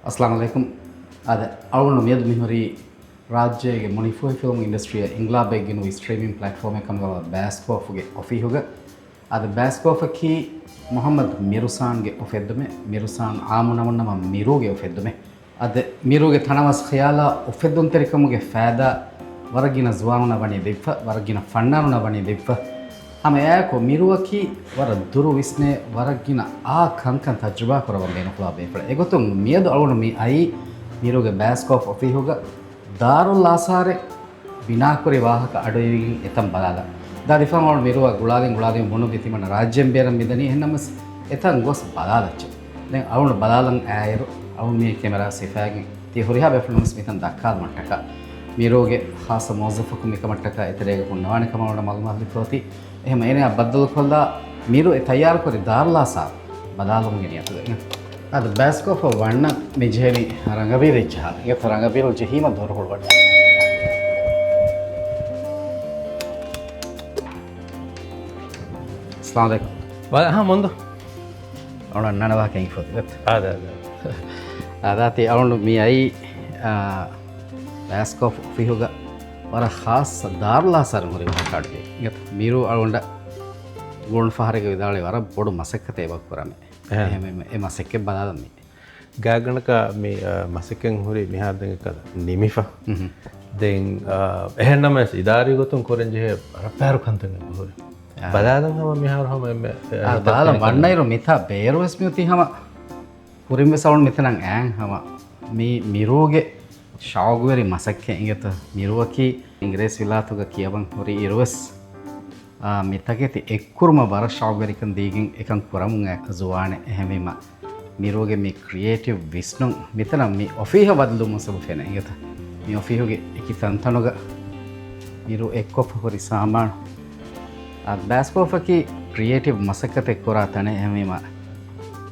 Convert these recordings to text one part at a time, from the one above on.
अस्सलाम वालेकुम ಅದು ಅವನು ಮೇದು ಮಿಹರಿ ರಾಜ್ಯಗೆ ಮಣಿಫೋಯ್ ಫಿಲ್ಮ್ ಇಂಡಸ್ಟ್ರಿಯ ಇಂಗ್ಲಾಬೆಗಿನ ಸ್ಟ್ರೀಮಿಂಗ್ ಪ್ಲಾಟ್ಫಾರ್ಮ್ ಕಮ್ಗ ಬ್ಯಾಸ್ಕೋಫ್ಗೆ ಒಫಿ ಹೋಗ ಅದು ಬ್ಯಾಸ್ಕೋಫಕ್ಕಿ ಮೊಹಮ್ಮದ್ ಮಿರುಸಾನ್ಗೆ ಒಫೆದ್ದುಮೆ ಮಿರುಸಾನ್ ಆಮುನವನ್ನಮ ಮಿರುಗೆ ಒಫೆದ್ದುಮೆ ಅದು ಮಿರುಗೆ ತಣವಸ್ ಖಯಾಲ ಒಫೆದ್ದುಂತೆರಿಕಮ್ಗೆ ಫಾದ ವರಗಿನ ಜ್ವಾನುನ ಬಣಿ ದಿಫ್ಫ ವರಗಿನ ಫಣ್ಣನುನ ಬಣಿ ದಿಫ್ಫ ಆಮೇಲೆ ಯಾಕೋ ಮಿರುವಕಿ ವರ ದುರು ವಿಸ್ನೆ ವರಗಿನ ಆ ಕಂಕನ್ ತಜ್ರಬಾ ಕೊರವಂದೇನು ಕುಲಾ ಬೇಫಳ ಎಗೊತ್ತು ಮಿಯದು ಅವನು ಮಿ ಐ ಮಿರುಗೆ ಬ್ಯಾಸ್ಕೋಫ್ ಒಫಿ ಹೋಗ ದಾರುಲ್ ಆಸಾರೆ ಬಿನಾಕುರಿ ವಾಹಕ ಅಡುವಿಗಿನ್ ಎತಂ ಬಲಾಲ ದಾದಿಫಾಂ ಅವಳು ಮಿರುವ ಗುಳಾದಿ ಮುಣು ಬಿತಿಮನ ರಾಜ್ಯಂ ಬೇರಂ ಮಿದನಿ ಹೆನ್ನಮಸ್ ಎತಂ ಗೊಸ್ ಬಲಾಲಚ್ಚೆ ದೆನ್ ಅವನು ಬಲಾಲಂ ಆಯರು ಅವನು ಮಿ ಕೆಮೆರಾ ಸಿಫಾಗಿ ತಿ ಹುರಿಹಾ ಬೆಫ್ಲಮಸ್ ಮಿತನ್ ದಕ್ಕಾಲ್ ಮಟ್ಟಕ ಮಿರೋಗೆ ಖಾಸ ಮೌಜಫಕು ಮಿಕ ಮಟ್ಟಕ ಎತರೇಗ ಕುನ್ನವಾಣಿ ಕಮವಣ ಮಲ್ಮಹಲಿ ಪ್ರೋತಿ එහෙම එනේ බද්දල් කොල්ලා මිරු තයාර කරි දාර්ලාසා බදාලුම් ගෙනියතුද අද බෑස්කෝෆ වන්න මෙජෙලි රංගබීර ඉච්චා ඒක රංගබීර ජෙහිම දොරහොල් වඩ अस्सलाम वालेकुम हाँ ಮುಂದು ಅವನ ನನ್ನವಾ ಕೆಂಗಿ ಫೋತ್ ಅದ ಅದಾತಿ ಅವನು ಮಿ ಐ බෑස්කෝෆ් ෆිහුග වර ખાસ දාර්ලාසර මුරි වහකාඩේ ඉත මිරු අලොන්ඩ ගුණ ෆහරක විදාලේ වර බොඩු මසක්කතේ වක් කරන්නේ එහෙම ඒ මසක්කේ බලාදන්නේ ගාගණක මේ මසකෙන් හොරි මිහාදෙන් කද නිමිෆා දෙන් එහෙන්නම ඉදාරි ගොතුන් කොරෙන්ජේ රපෑරු කන්තන හොරි බලාදන් හම මිහාර හම බලාදන් වන්නයිරු මිතා බේරවස් මියති හම පුරිම සවුන් මෙතනන් ඈන් හම මේ මිරුගේ ශාගුවරි මසක්කේ ඉගත මිරුවකි ඉංග්‍රීස් විලාතුක කියවන් හොරි ඉරුවස් මිතකෙති එක්කුරුම වර ශාගුවරිකන් දීගින් එකන් කුරමුන් ඇකසුවානේ එහෙමීම මිරුවගේ මේ ක්‍රියේටිව් විස්නුම් මෙතන මේ ඔෆීහ බදලු මුසබු ෆෙන ඉගත මේ ඔෆීහගේ එකි තන්තනොග මිරු එක්කොප හොරි සාමාන බෑස්කෝෆකි ක්‍රියේටිව් මසක්කත එක්කොරා තන එහෙමීම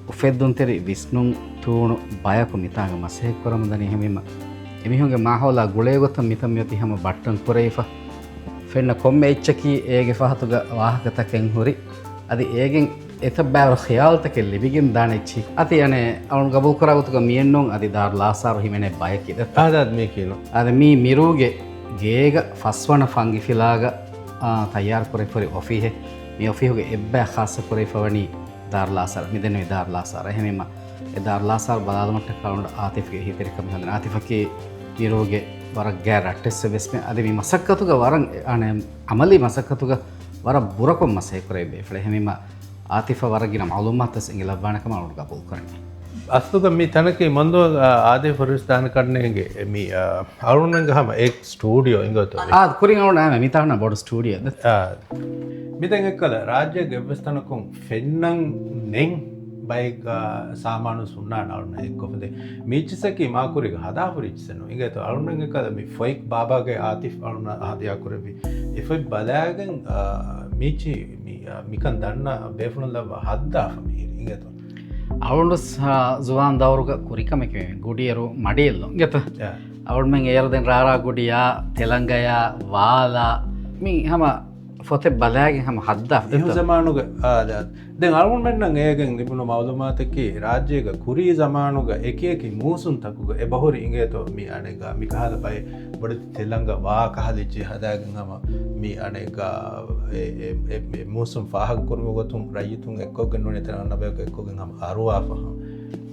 උෆෙද්දුන්තෙරි විස්නුම් තූණු බයකු මිතාග මසෙක් කරමුදනි එහෙමීම එමිහුගේ මාහෝලා ගුලේ ගොත මිතම් යති හැම බට්ටන් කුරේෆා ෆෙන්න කොම්මෙ එච්චකි ඒගේ ෆහතුග වාහකතකෙන් හොරි අදි ඒගෙන් එත බෑවර ඛයාල්තක ලිබිගෙන් දානෙච්චි අති යනේ අවුන් ගබුල් කරවතුක මියෙන්නොන් අදි දාර් ලාසාර හිමනේ බයකිද ආදාත් මේ කියනවා අද මී මිරුගේ ගේග ෆස්වන ෆංගි ෆිලාග තයාර කුරේ ෆොරි ඔෆීහෙ මේ ඔෆීහුගේ එබ්බෑ ખાસ කුරේ ෆවනි දාර් ලාසාර මිදෙනේ දාර් ලාසාර එහෙමම ඒ දාර් ලාසාර බලාදමට කවුන්ඩ ආතිෆගේ හිතරිකම් හදන ආතිෆකේ මිරුගේ වරක් ගෑ රට්ටෙස්ස වෙස්මේ අද මේ මසක්කතුග වරන් අනේ අමලි මසක්කතුග වර බුරකොම් මසේ කරේ බේෆල එහෙමම ආතිෆ වරගින මාලුමාතස් ඉංගලබානකම අනුර ගබුල් කරන්නේ අස්තුක මේ තනකේ මන්දෝ ආදේ ෆරිස්තාන කරන්නේගේ මේ අරුණංග හම එක් ස්ටුඩියෝ ඉංගතෝ කුරින් අවුන නෑ මිතාන බොඩ ස්ටුඩියෝ මිතෙන් එක්කල රාජ්‍ය ගෙවස්තනකොන් ෆෙන්නන් නෙන් ಬೈಕ್ ಸಾಮಾನು ಸುಣ್ಣಾಣ ಅವಳನ್ನ ಎಕ್ಕೊಫದೆ ಮೀಚಿಸಕಿ ಮಾಕುರಿಗೆ ಹದಾಪುರಿಚಿಸನು ಈಗ ಅವಳಂಗೆ ಕದ ಮಿ ಫೈಕ್ ಬಾಬಾಗೆ ಆತಿಫ್ ಅವಳನ್ನ ಹಾದಿ ಹಾಕುರಬಿ ಇಫೈ ಬಲಾಗನ್ ಮೀಚಿ ಮಿಕನ್ ದಣ್ಣ ಬೇಫುಣಲ್ಲ ಹದ್ದಾಫ ಮೀರಿ ಈಗ ಅವಳು ಜುವಾನ್ ದವರುಗ ಕುರಿಕಮಕ್ಕೆ ಗುಡಿಯರು ಮಡಿಯಲ್ಲು ಗತ ಅವಳ ಮೆಂಗೆ ಏರದೆನ್ ರಾರಾ ಗುಡಿಯ ತೆಲಂಗಯ ವಾಲ ಮಿ ಹಮ ಫೊತೆ ಬಲಾಗೆ ಹಮ ಹದ್ದಾಫ ಜಮಾನುಗ දැන් අරුන්මෙන්නම් ඒගෙන් තිබුණු මවුලුමාතකි රාජ්‍යයක කුරී සමානුග එකකි මූසුන් තකුග එබහුරි ඉංගේතෝ මේ අනෙක මිකහල බයි බොඩ තෙල්ලංග වා කහලිච්චි හදාගෙනම මේ අනෙක මූසුන් ෆාහක කුරුම ගොතුන් රයිතුන් එක්කොගෙන නොනේ තනන්න බයක එක්කොගෙන හම අරුවාෆහ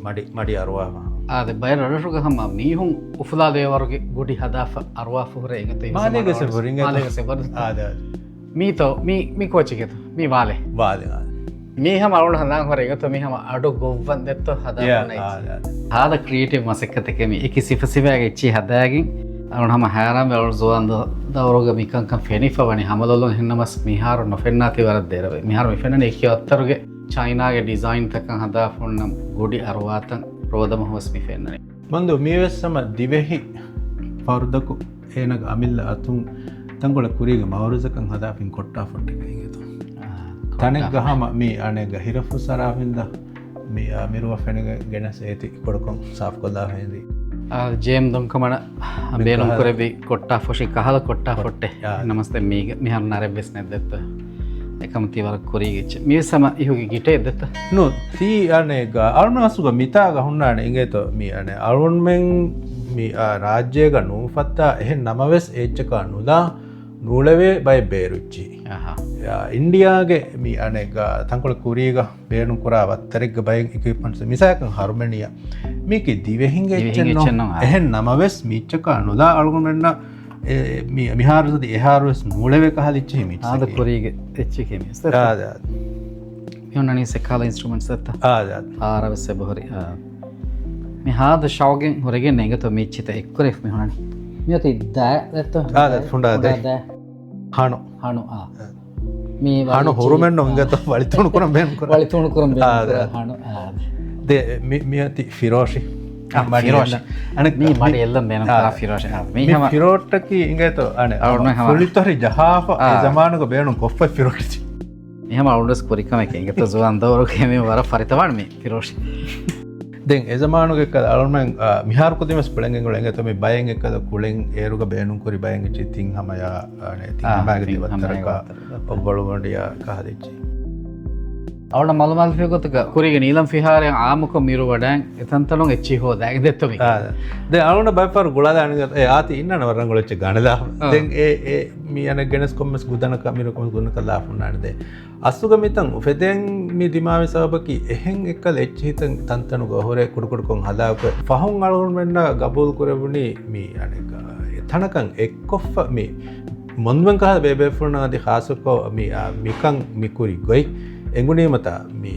මඩි අරුවාෆහ ආද බය රරසුග හම මීහුන් උෆලා දේවරුගේ ගුඩි හදාෆ අරුවාෆ හොර එගතේ මාලේක සෙබරින් මාලේක සෙබර ආද මීතෝ මී කොච්චිකේත මී වාලේ මේ හම අරුණ හඳන් හොර එකතු මේ හම අඩු ගොව්වන් දෙත්තෝ හදාගන්නයි ආද ක්‍රියේටිව් මසක්කතකෙම එක සිෆසිවගේ ඉච්චි හදාගින් අරුණ හම හැරම් වල සෝන්ද දවරෝග මිකංකම් ෆෙනිෆවනි හමලොලොන් හෙන්නමස් මිහාරු නොෆෙන්නාති වරද දෙරව මිහාරු මිෆෙන්නන එක අත්තරුගේ චයිනාගේ ඩිසයින් තකන් හදා ෆොන්නම් ගොඩි අරවාතන් රෝදම හොස් මිෆෙන්නනේ ಮಂದು ಮೇವೆಸ್ಸಮ ದಿವೆಹಿ ಫಾರುದಕು ಏನಗ ಅಮಿಲ್ಲ ಅತುಂ ತಂಗೊಳ ಕುರಿಗೆ ಮವರುಜಕಂ ಹದಾಫಿನ್ ಕೊಟ್ಟಾ ಫೊಟ್ಟಿಗೆ ಹಿಂಗೆತು ತನೆಗ್ ಗಹಮ ಮೀ ಅನೆಗ ಹಿರಫು ಸರಾಫಿಂದ ಮೀ ಮಿರುವ ಫೆನೆಗ ಗೆಣಸ ಏತಿ ಕೊಡಕೊಂ ಸಾಫ್ ಕೊಲ್ಲಾ ಹೇಂದಿ ಜೇಮ್ ದೊಂಕಮಣ ಬೇಲುಂ ಕುರೆಬಿ ಕೊಟ್ಟಾ ಫೊಶಿ ಕಹಲ ಕೊಟ್ಟಾ ಫೊಟ್ಟೆ ನಮಸ್ತೆ ಮೀಗ ಮಿಹರ್ ನರೆ ಬಿಸ್ನೆದ್ದೆತ್ತ එකම තිවර කොරීගෙච්ච මියසම ඉහුගේ ගිටේ දෙත no ti anega alun asuga mitaga hunnane ingeto mi ane alun men mi rajyega nufatta ehen namaves echchaka nuda nulave by berucci ಇಂಡಿಯಾಗೆ ಮೀ ಅನೇಕ ತಂಕೊಳ ಕುರಿಗ ಬೇಣು ಕುರ ವತ್ತರಿಗ ಬೈ ಇಕ್ವಿಪ್ಮೆಂಟ್ಸ್ ಮಿಸಾಕ ಹಾರ್ಮೋನಿಯಾ ಮೀಕಿ ದಿವೆ ಹಿಂಗೆ ಚೆನ್ನೋ ಎಹನ್ ನಮವೆಸ್ ಮೀಚಕ ಅನುದಾ ಅಳುಗುಮೆನ್ನ ಮೀ ಮಿಹಾರದಿ ಎಹಾರವೆಸ್ ನೂಳೆವೆ ಕಹಲಿಚ್ಚಿ ಮೀಚ ಆದ ಕುರಿಗೆ ಎಚ್ಚಿಕೆ ಮಿಸ್ ಆದ ಯೋನನಿ ಸೆಕಾಲ ಇನ್ಸ್ಟ್ರುಮೆಂಟ್ಸ್ ಅತ್ತ ಆದ ಆರವೆಸ್ ಬಹುರಿ ಮಿ ಹಾದ ಶೌಗೆ ಹೊರಗೆ ನೆಗತ ಮೀಚಿತ ಎಕ್ಕರೆ ಮಿ ಹೊನನಿ ಮಿಯತಿ ದತ್ತ ಆದ ಫುಂಡಾದ ಹಾಣು ಹಾಣು ಹಾಣು ಹೊರಮೆನ್ನ ಹಿಂಗತ ವಳಿತುಣುಕುರ ಬೇನ್ ಕುರ ವಳಿತುಣುಕುರ ಬೇನ್ ಹಾಣು ದೆ ಮಿಯತಿ ಫಿರೋಶಿ ಫಿರೋಶಿ ಅನಕ್ ಮೀ ಮಾಡಿ ಎಲ್ಲ ಬೇನ್ ಕುರ ಫಿರೋಶಿ ಮೀ ಫಿರೋಟಕಿ ಹಿಂಗೈತೋ ಅನೆ ಫುಲಿತರಿ ಜಹಾಫ ಎ ಜಮಾನುಗ ಬೇಣು ಕೊಫ್ಫ ಫಿರೋಟಿ එහෙම අවුන්ඩස් කොරිකම එක ඉගත සුවන්දවරු කෙම වර ෆරිතවන්න මේ ෆිරෝෂි දැන් ඒ ජමානුක එක්ක අලුමෙන් මිහාර කුදිමස් පළංගෙන් වල එංගත මේ බයෙන් එක්කද කුලෙන් ඒරුක බේනුම් කුරි බයෙන් චිතින් හමයා නේ තින් හමගේ දිවතරක ඔබ්බළු වණ්ඩියා කහදිච්චි ಅವಳ ಮಲಮಲ್ ಫಿಗೋತಕ ಕುರಿಗೆ ನೀಲಂ ಫಿಹಾರೆ ಆಮುಕ ಮೀರು ವಡಾಂಗ್ ಎತಂತಲೊಂ ಎಚ್ಚಿ ಹೋದಾಗ ದೆತ್ತಮಿ ದೆ ಅವಳ ಬೈಫರ್ ಗುಳದ ಅಣಗ ಏ ಆತಿ ಇನ್ನನ ವರಂಗೊಳಚ್ಚ ಗಣದ ದೆನ್ ಏ ಮಿ ಅನ ಗೆನಸ್ ಕೊಮ್ಮಸ್ ಗುದನಕ ಮೀರು ಕೊಮ್ಮಸ್ ಗುದನಕ ಲಾಫುನಾಣದೆ අස්සුග මිතන් ෆෙදෙන් මි දිමාවේ සබකි එහෙන් එක්කල එච්ච හිතන් තන්තනු ගොහොරේ කුඩුකුඩුකොන් හදාක ෆහුන් අලුන් වෙන්න ගබෝල් කරවුනි මි අනේක තනකන් එක්කොෆ මි මොන්වන් කහ බේබේ ෆුනාදි ખાસකෝ මි මිකන් මිකුරි ගොයි එංගුණේ මත මි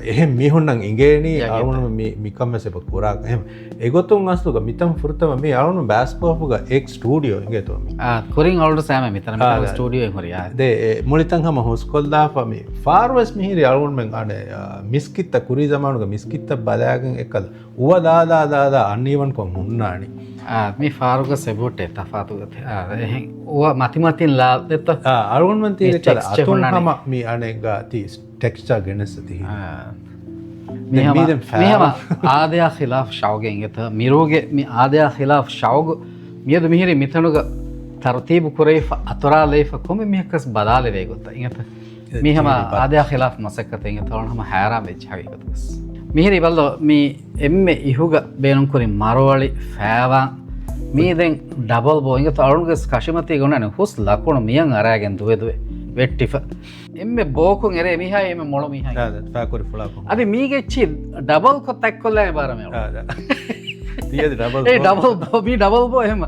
එහෙන් මිහුන්නන් ඉංගේනි අලුන් මි මිකම්මසේ පුරාක එහෙම එගොතුන් අස්සුග මිතන් ෆුර්තම මි අලුන් බෑස්කෝපුග එක් ස්ටුඩියෝ ඉංගේතෝ මි කොරින් අවුල්ට සෑම මිතන මිතන ස්ටුඩියෝ හොරියා ದೆ ಮುಳಿತಂ ಹಮ ಹೊಸ್ಕೊಲ್ದಾ ಫಮಿ ಫಾರ್ವೆಸ್ ಮಿಹಿರಿ ಅಳುನ್ ಮೆಂ ಅನೆ ಮಿಸ್ಕಿತ್ತ ಕುರಿ ಜಮಾನುಗ ಮಿಸ್ಕಿತ್ತ ಬಲಾಗಂ ಎಕ್ಕದ ಉವ ದಾದಾ ಅನ್ನೀವನ್ ಕೊ ಮುನ್ನಾಣಿ ಮಿ ಫಾರುಗ ಸೆಬೋಟೆ ತಫಾತುಗತೆ එහෙන් ಉವ ಮತಿಮತಿನ್ ಲಾ ದೆತ್ತ ಅಳುನ್ ಮೆಂ ತೀರೆ ಕಲ ಅತುನ್ ಹಮ ಮಿ ಅನೆಗ ತಿ ಟೆಕ್ಸ್ಚರ್ ಗೆನಸತಿ මෙහම ආදයා ඛිලාෆ් ශවගෙන් එත මිරෝගේ මි ආදයා ඛිලාෆ් ශවග මියද මිහිරි මිතනුග තර්තීබ කුරේෆ අතරා ලේෆ කොම මිහකස් බදාලේ වේගොත ඉඟත මිහම ආදයා ඛිලාෆ් මසක්කත ඉඟත වරනම හැරා වෙච්ච හවිගතස් මිහිරි බල්ලෝ මි එම්මෙ ඉහුග බේනුම් කුරි මරවලි ෆෑවා මී දැන් ඩබල් බෝ ඉඟත අරුන්ගස් කෂිමති ගොනන හුස් ලකුණු මියන් අරාගෙන් දුවේ වෙට්ටිෆ එම්මෙ බෝකුන් එරේ මිහා එමෙ මොළ මිහා ෆාකුරි ෆුලාකු අද මීගෙච්චි ඩබල් කොත්තක් කොල්ලා බාරම තියද ඩබල් ඒ ඩබල් බෝ මී ඩබල් බෝ එහෙම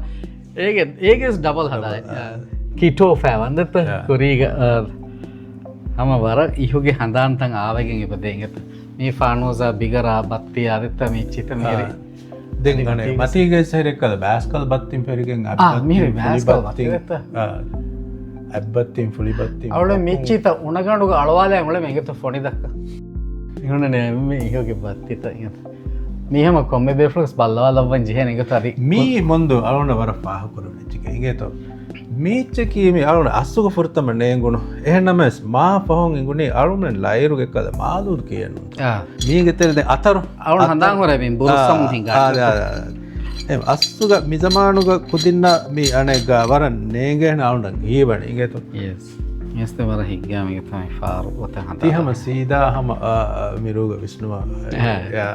ඒගෙස් ඩබල් හදායි කිටෝ ෆෑවන්දත කුරීග හම වර ඉහුගේ හඳාන්තන් ආවගෙන් ඉපදෙන්ගත මේ ෆානෝසා බිගරා බත්තිය අදත්ත මේ චිත මේරි දෙගන මතිගේ සෙරෙක්කද බෑස්කල් බත්තින් පෙරිගෙන් මිරි බෑස්කල් බත්තිගත ඇබ්බත්තින් ෆුලි බත්තින් අවුල මිච්චිත උනගණුග අලවාදෑ මුල මේකත ෆොනි දක්ක ඉහුන නෑ ඉහුගේ බත්තිත ඉහත මීහම කොම්බ බේෆ්ලක්ස් බල්ලවා ලබ්වන් ජිහෙන එක තරි මී මොන්දු අලුන වර පාහකුරු වෙච්චික ඉගේතෝ මීච්ච කීමේ අලුන අස්සුක ෆුර්තම නේගුණු එහෙනමස් මා පහොන් ඉගුණේ අලුන ලයිරුගේ කද මාලුද් කියනු මීගේ තෙල් දැන් අතරු අවුන හඳාන් හොරේ මින් බොරසම් හිඟා එම් අස්සුග මිසමානුග කුදින්න මී අනේග වර නේගෙන අලුන ගීවණ ඉගේතෝ yes este වර හිග්ගා මේක තමයි ෆාරු ඔත හඳා තිහම සීදා හම මිරුග විෂ්ණුවා යා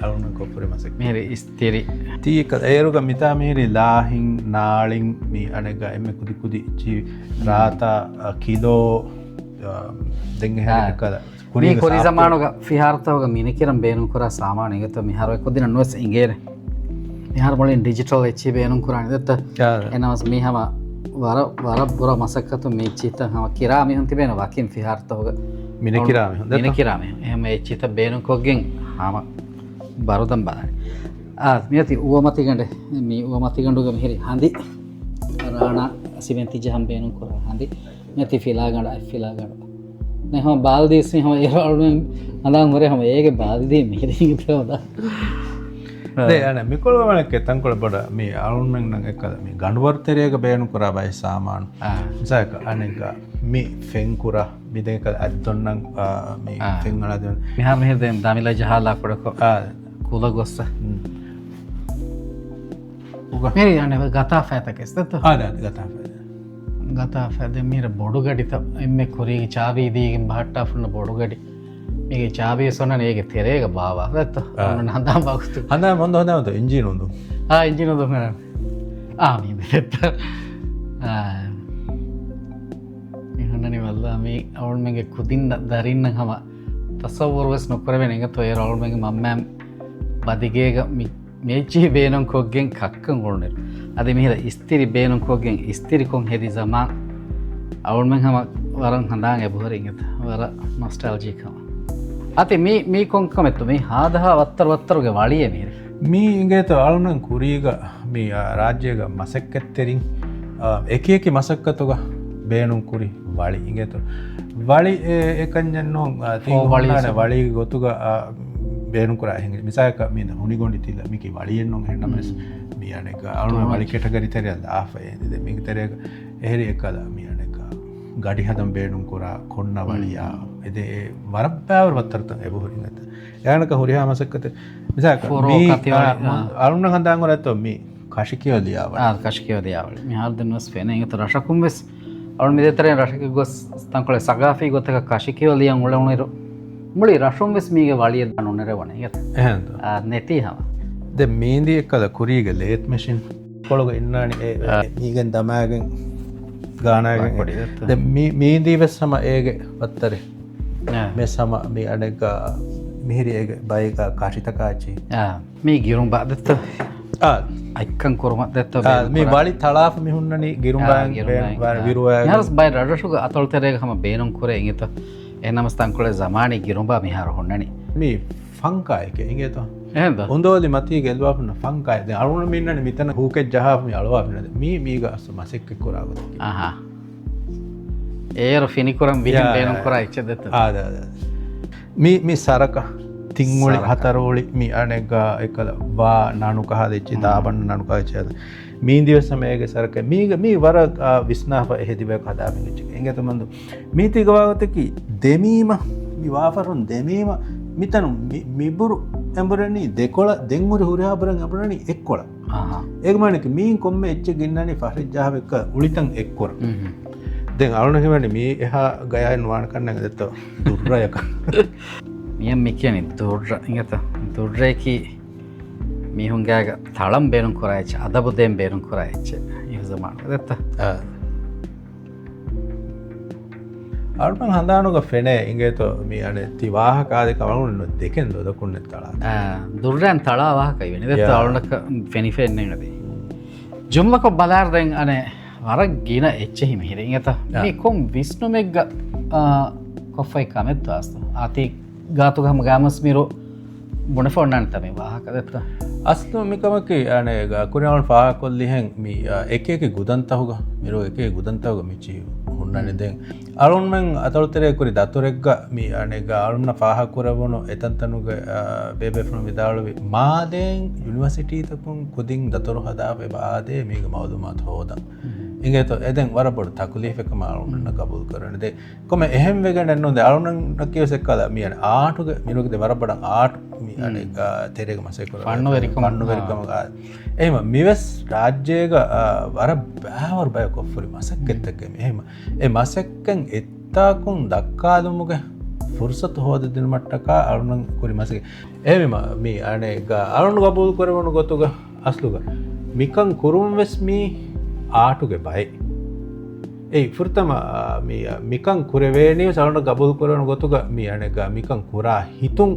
අලුන කොපුරේ මසක් මෙහෙරි ස්තිරි තීක ඒරුග මිතා මෙහෙරි ලාහින් නාලින් මී අනේග එමෙ කුදි කුදි චි රාතා කිලෝ දෙංග හැරක ಕುರಿ ಕುರಿ ಜಮಾನುಗ ಫಿಹಾರ್ತವಗ ಮಿನಿಕಿರಂ ಬೇನು ಕುರ ಸಾಮಾನು ಇಗತ ಮಿಹಾರ ಕುದಿನ ನೋಸ್ ಇಂಗೇರೆ ಮಿಹಾರ ಮೊಳಿನ್ ಡಿಜಿಟಲ್ ಎಚ್ಚಿ ಬೇನು ಕುರ ಇದತ್ತ ಎನವಸ್ ಮಿಹಮ ವರ ಬುರ ಮಸಕ್ಕತು ಮೇಚಿತ ಹಮ ಕಿರಾಮಿ ಹಂತಿ ಬೇನು ವಾಕಿನ್ ಫಿಹಾರ್ತವಗ ಮಿನಿಕಿರಾಮಿ ಮಿನಿಕಿರಾಮಿ ಎಹಮ ಎಚ್ಚಿತ ಬೇನು ಕೊಗ್ಗೆಂ ಹಮ ಬರುದಂ ಬಾರಿ මියති උවමතිගඩ මේ උවමතිගඩුග මෙහිරි හඳි රාණ සිවෙන්ති ජහම් බේනු කොර හඳි මෙති ෆිලාගඩ ෆිලාගඩ නැහම බාල්දීස්මි හම ඒරලුවෙන් අඳන් හොරේ හම ඒගේ බාල්දී මෙහිරි ඉතවද ದೇ ಅಣ್ಣ ಮಿಕೊಳ್ವಣಕ್ಕೆ ತಂಕೊಳ ಬಡ ಮೀ ಅಳುಣ್ಮೆಂಗ್ ನಂಗೆ ಎಕ್ಕದ ಮೀ ಗಂಡುವರ್ತೆರಿಯಾಗ ಬೇನು ಕುರ ಬಾಯಿ ಸಾಮಾನು ಸಾಕ ಅಣ್ಣಗ ಮೀ ಫೆಂಕುರ ಬಿದೆಕ ಅದ್ದೊನ್ನಂಗ್ ಮೀ ಫೆಂಗಳದ ಮಿಹಾರ್ ಮೆಹಿರ್ದೆ ದಾಮಿಲ ಜಹಾಲ ಕೊಡಕೊ ಕೂಲ ಗೊಸ್ಸ ಮೇರಿ ಅಣ್ಣ ಗತಾ ಫಾತಕ್ಕೆ ಇಸ್ತತ್ತು ಅದ ಗತಾ ಫಾತ ගත පැදමීර බොඩු ගඩිත එම කුරී චාවීදීගෙන් බහට්ටාෆුන්න බොඩු ගඩි මේ චාවය සොන්න ඒක තෙරේක බාවා ඇත්ත හඳා බක්තු හඳ මොඳ හොඳමත ඉංජී නොඳු ඉංජිනොද එත්ත හන්නනි වල්ලා මේ අවුල්මගේ කුතින් දරින්න හම තසවුරුවස් නොකරවෙන එක තොය රවුල්මගේ මම්මෑම් බදිගේක මේචී බේනම් කොක්ගෙන් කක්කන් ගොුණෙර අද මෙහිර ස්තිරි බේනම් කොක්ගෙන් ස්තිරිකොන් හෙදි සමා අවුල්මෙන් හම වරන් හඳාන් ඇබුහර ඉගත වර නොස්ටල්ජීකම අති මේ කොංකමෙත්තු මේ හාදහ වත්තරුගේ වලිය මීර මේ ඉගේත අලුනන් කුරීග මේ රාජ්‍යයක මසක්කත්තෙරින් එකක මසක්කතුග බේනුම් කුරි වලි ඉගේතු වලි එකන්ජන්නෝ වලින වලි ගොතුග බේනු කර මිසාක මේ හුනිගොඩි තිල මික වලියෙන්න්නො හෙන්නමස් මියනක අලුන වලි කෙටගරිතරයද ආෆය මිතරය එහෙරි එකද මියනක ගඩි හදම් බේනුම් කොරා කොන්න වලියා එද වරපෑවර වත්තරත එබහරිගත යනක හොරිහා මසක්කත මිසාක අලුන හඳාගොල ඇත්තො මේ කශිකයෝදියාව කශිකයෝදියාවල මිහාදනස් පෙන එත රශකුම්වෙස් අවුන් මිදතරෙන් රශක ගොස් තංකොල සගාෆී ගොත්තක කශිකයෝලියන් උලවුණරු මුලි රශුම්වෙස් මීග වලිය නොනර වන නැති හම ද මේන්දී එක්කද කුරීග ලේත් මශින් කොළොග ඉන්නනි මීගෙන් දමෑගෙන් ගානගෙන් මේදී වෙස් සම ඒගේ පත්තරේ මේ සම මේ අඩක මිහිරියගේ බයක කාශිතකාචී මේ ගිරුම් බාදත්ත අයිකන් කොරමත් දැත්ත මේ බලි තලාප මිහුන්නනි ගිරුම් විරුව බයි රඩශුක අතොල්තරයක හම බේනම් කොර එගත එනමස්තංකොල සමානය ගිරුම්බා මිහාර හොන්නනි මේ ෆංකායක ඉගේත හොඳෝලි මති ගෙල්වාපන ෆංකායද අරුණ මින්නන මිතන හූකෙත් ජහම අලවාපනද මේ මීග අස්ස මසෙක්ක කොරාගත ඒර ෆිනිකුරම් විහම් බේනම් කොර එච්චදත ආද මේ සරක තිංවලි හතරෝලි මි අනෙක එකල වා නනුකහ දෙච්චි දාබන්න නනුකාචයද මේ දිවසමයගේ සරක මීග මේ වර විස්නාප එහෙදිව කදාමිච එගතමඳු මීතිගවාගතකි දෙමීම විවාපරුන් දෙමීම මිතනු මිබුරු ඇඹරණී දෙකොල දෙංගුරි හුරයාබරන් අපරණි එක්කොල ඒගමනක මීන් කොම්ම එච්ච ගින්නනි ෆරිජ්ජාව එක උලිතන් එක්කොර දෙ අරුණහිවැනි මේ එහා ගයන් වාන කරන්න දෙත්ත දුර්රයක මියම් මිකයනි දුර්ර ඉගත දුර්රයකි මිහුන්ගෑග තളം බේරුම් කොරයිච අදබුදයෙන් බේරුම් කොරයිච්ච යසමාන දත්ත අරුපන් හඳානුග ෆෙනේ ඉගේත මේ අන තිවාහකාද කවුන්න දෙකෙන් දොදකුන්න තලා දුර්රයන් තලාවාහකයි වෙනි ද අවුනක ෆෙනිෆෙන්නේ නද ජුම්මකො බලාර්දෙන් අනේ වර ගින එච්චෙහි මෙහිරින් ඇත මේ කොම් විස්්නුමෙක්ග කොෆයි කමෙත් වාස්තු අති ගාතුගහම ගාමස්මිරු බොනෆොන්නන් තම වාහක දත්ත අස්තු මිකමක අනේ කුරවල් පා කොල්ලිහෙන් මේ එක ගුදන්තහුග මිරු එක ගුදන්තවග මිචි හුන්නනි දෙෙන් අරුන්මෙන් අතොල්තරය කුරි දතුරෙක්ග මේ අනෙක අරුන්න පාහකුරවුණු එතන්තනුග බේබෙෆුණු විදාළුවි මාදයෙන් යුනිවසිටීතකුන් කුදින් දතුරු හදාපේ බාදය මේක මවදුමත් හෝදන් ඉගේත එදැන් වරපොට තකුලිෙකම අරුන්න කබුල් කරනද කොම එහෙම වෙගෙන එන්නොද අරුණන් කියවසෙක්කල මියන ආටුක මිරුකද වරපට ආට් තෙරෙක මසෙකර අන්නු වෙරිකමග එම මිවස් රාජ්‍යයක වර බෑවර් බය කොෆරි මසක් එත්තකම එහෙම ඒ මසැක්කන් එත්තාකුන් දක්කාදුමුක ෆුර්සත් හෝද දින මට්ටකා අරුණන් කුරි මසක එම මේ අනේක අරුණු ගබූල් කරවනු ගොතුග අස්ලුග මිකං කුරුම් වෙස්මී ආටුගේ බයි ඒ ෆෘතම මිකං කුරවේනී සවුණු ගබුල් කරවනු ගොතුග මේ අනක මිකං කුරා හිතුන්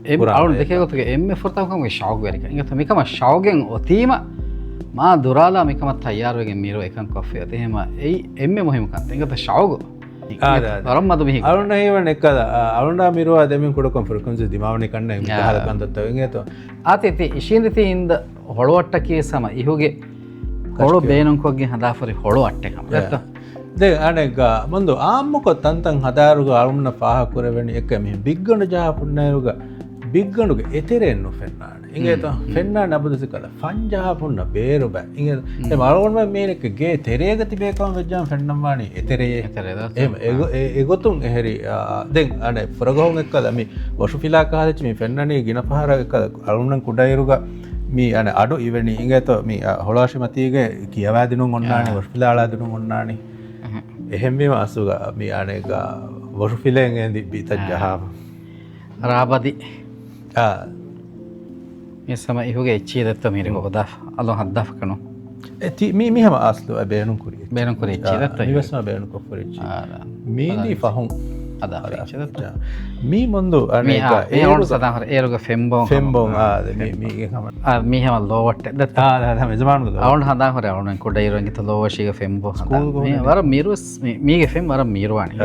අවුන් දෙකගොතුක එම ෆෘතමකම ශෞගවරික ඉගත මිකම ශෞගෙන් ඔතීම මා දුරාලා මිකමත් අයාරුවගෙන් මීරුව එකන් කොෆය එහෙම ඒ එම මොහිමකන්ත ඉගත ශෞග රම් මද මෙහි අරුණ ඒවන එකද අරුණා මිරුව දෙමින් කොඩකොම් ෆරකන්ස දිමාවනය කන්න හදකන්තත්ව තු ආතති ඉශීන්දති ඉන්ද හොළුවට්ට කිය සම ඉහුගේ හොළු බේනුකොගේ හදාපරි හොළු අට්ටකම ඇත්ත දෙ අනෙක මොඳු ආම්මකො තන්තන් හදාරුග අරුන්න පාහකුරවැනි එක මෙ බිග්ගඩ ජාපුන්නයරුග බිග්ගඩුග එතෙරෙන්න්නු ෆෙන්න්නාන ඉගේත ෆෙන්න්නා නබදසි කල ෆංජාපුන්න බේරු බෑ ඉ මරුවන්ම මේනකගේ තෙරේගති බේකම වෙජ්ජාම් ෆෙන්න්නම්වානී එතරේ එම එගොතුන් එහෙරි දෙන් අන ෆරගහුන් එක්කලම වශු ෆිලාකාදචම ෆෙන්න්නනේ ගින පහර අරුන්නන් කුඩයිරුග මේ අන අඩු ඉවැනි ඉගත මේ හොලාශි මතියගේ කියවෑදිනු ඔන්නානේ වර්පිලාලාදිනු ඔන්නානේ එහෙම්ම අසුග මේ අනක වොරු ෆිලෙන් ඇදි බිත ජහාම රාබදි මේ සම ඉහුගේ එච්චිය දත්ත මිරි හොදා අලො හද්දාෆ කනු ඇති මිහම ආස්ලු බේනුම් කුරිය බේනුම් කුරිය එච්චිය දත්ත ඉවස්ම බේනුම් කොෆරිච්චි මේදී ෆහුම් අදා මී මොන්දු අනක ඒවුණු සදාහර ඒරුග ෆෙම්බෝන් ආද මීහම ලෝවට දත්තා මෙසමානු අවුන් හදාහර අවුන් කොට ඉරුවන්ගිත ලෝවශීක ෆෙම්බෝ වර මිරුස් මීගේ ෆෙම් වර මීරුවානි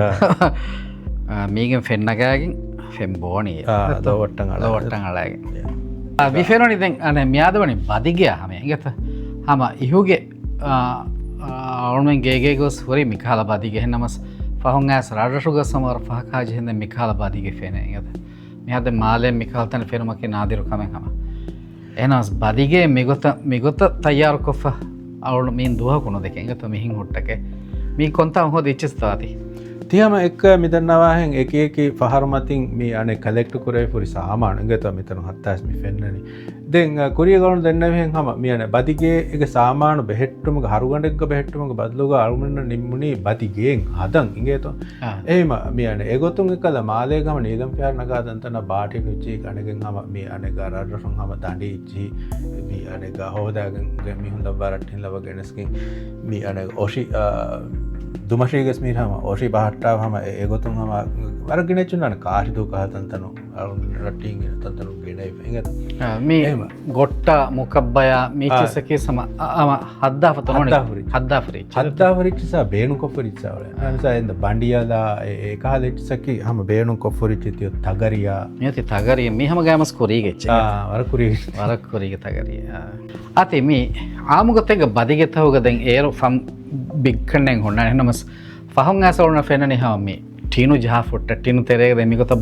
මීගෙන් ෆෙන්නගෑගින් ෆෙම්බෝනී ලෝවට්ටන් අලාගෙන් විෆෙනොනි දැන් අන ම්‍යාදවනි බදිගයා හම ගත හම ඉහුගේ අවුන්ෙන් ගේගේ ගොස් හොරි මිකාල බදිගෙහ නමස් ෆහුන් ඇස් රාඩශුග සමර ෆහකාජ හින්ද මිකාල බදිගේ ෆෙනේ ගත මෙහද මාලෙන් මිකාල්තන ෆෙනුමකි නාදිරු කමෙන් හම එනස් බදිගේ මිගොත තයාරු කොෆ අවුණු මීන් දුවකුණු දෙකෙන් ගත මිහින් හුට්ටක මී කොන්තා හොද ඉච්චස්තාති තියම එක් මිදන්නවාහෙන් එක පහරමතින් මේ අන කලෙක්ට කරේ පුරි සාමාන ගත මෙතන හත්තාස්මි ෆෙන්නනි දෙන් කුරිය ගවුණු දෙන්නවෙන් හම මියන බදිගේ එක සාමාන බෙහෙට්ටුමක හරුගඩෙක්ක බෙහෙට්ටුමක බදලුග අරුමන්න නිම්මුණේ බදිගේෙන් හදන් ඉගේතු ඒම මියන එගොතුන් එකල මාලේගම නීදම් ප්‍යාර නගාදන්තන බාටි නුච්චි කනගෙන් හම මේ අනක රටසුන් හම දඩි ඉච්චි මේ අනක හෝදාගෙන් මිහුන්ද බරට්ටින් ලව ගෙනස්කින් මේ අන ඔෂි දුමශීගස් මීරහම ඕෂි බහට්ටාව හම ඒගොතුන් හම වරගෙනච්චුන්නන කාශිදූ කහතන්තනු රටින් තන්තනු ගෙනයි මේ ගොට්ට මොකබ්බය මේචසකේ සම හද්දාපත නොන හද්දාපරිච්සා බේනු කොපරිච්චාවල නසා එද බණ්ඩියලා ඒකාලෙච්සකි හම බේනු කොපරිච්චිතියො තගරයා යති තගරිය මෙහම ගෑමස් කොරීගෙච්ච වරකුරීග තගරිය අති මේ ආමුගතක බදිගෙතවග දැන් ඒරු ෆම් බික්කනෙන් හොන්න එනමස් ෆහුන් ඇසවුන ෆෙනනි හම මේ ටීනු ජහෆුට්ට ටිනු තෙරේග දෙමිගොත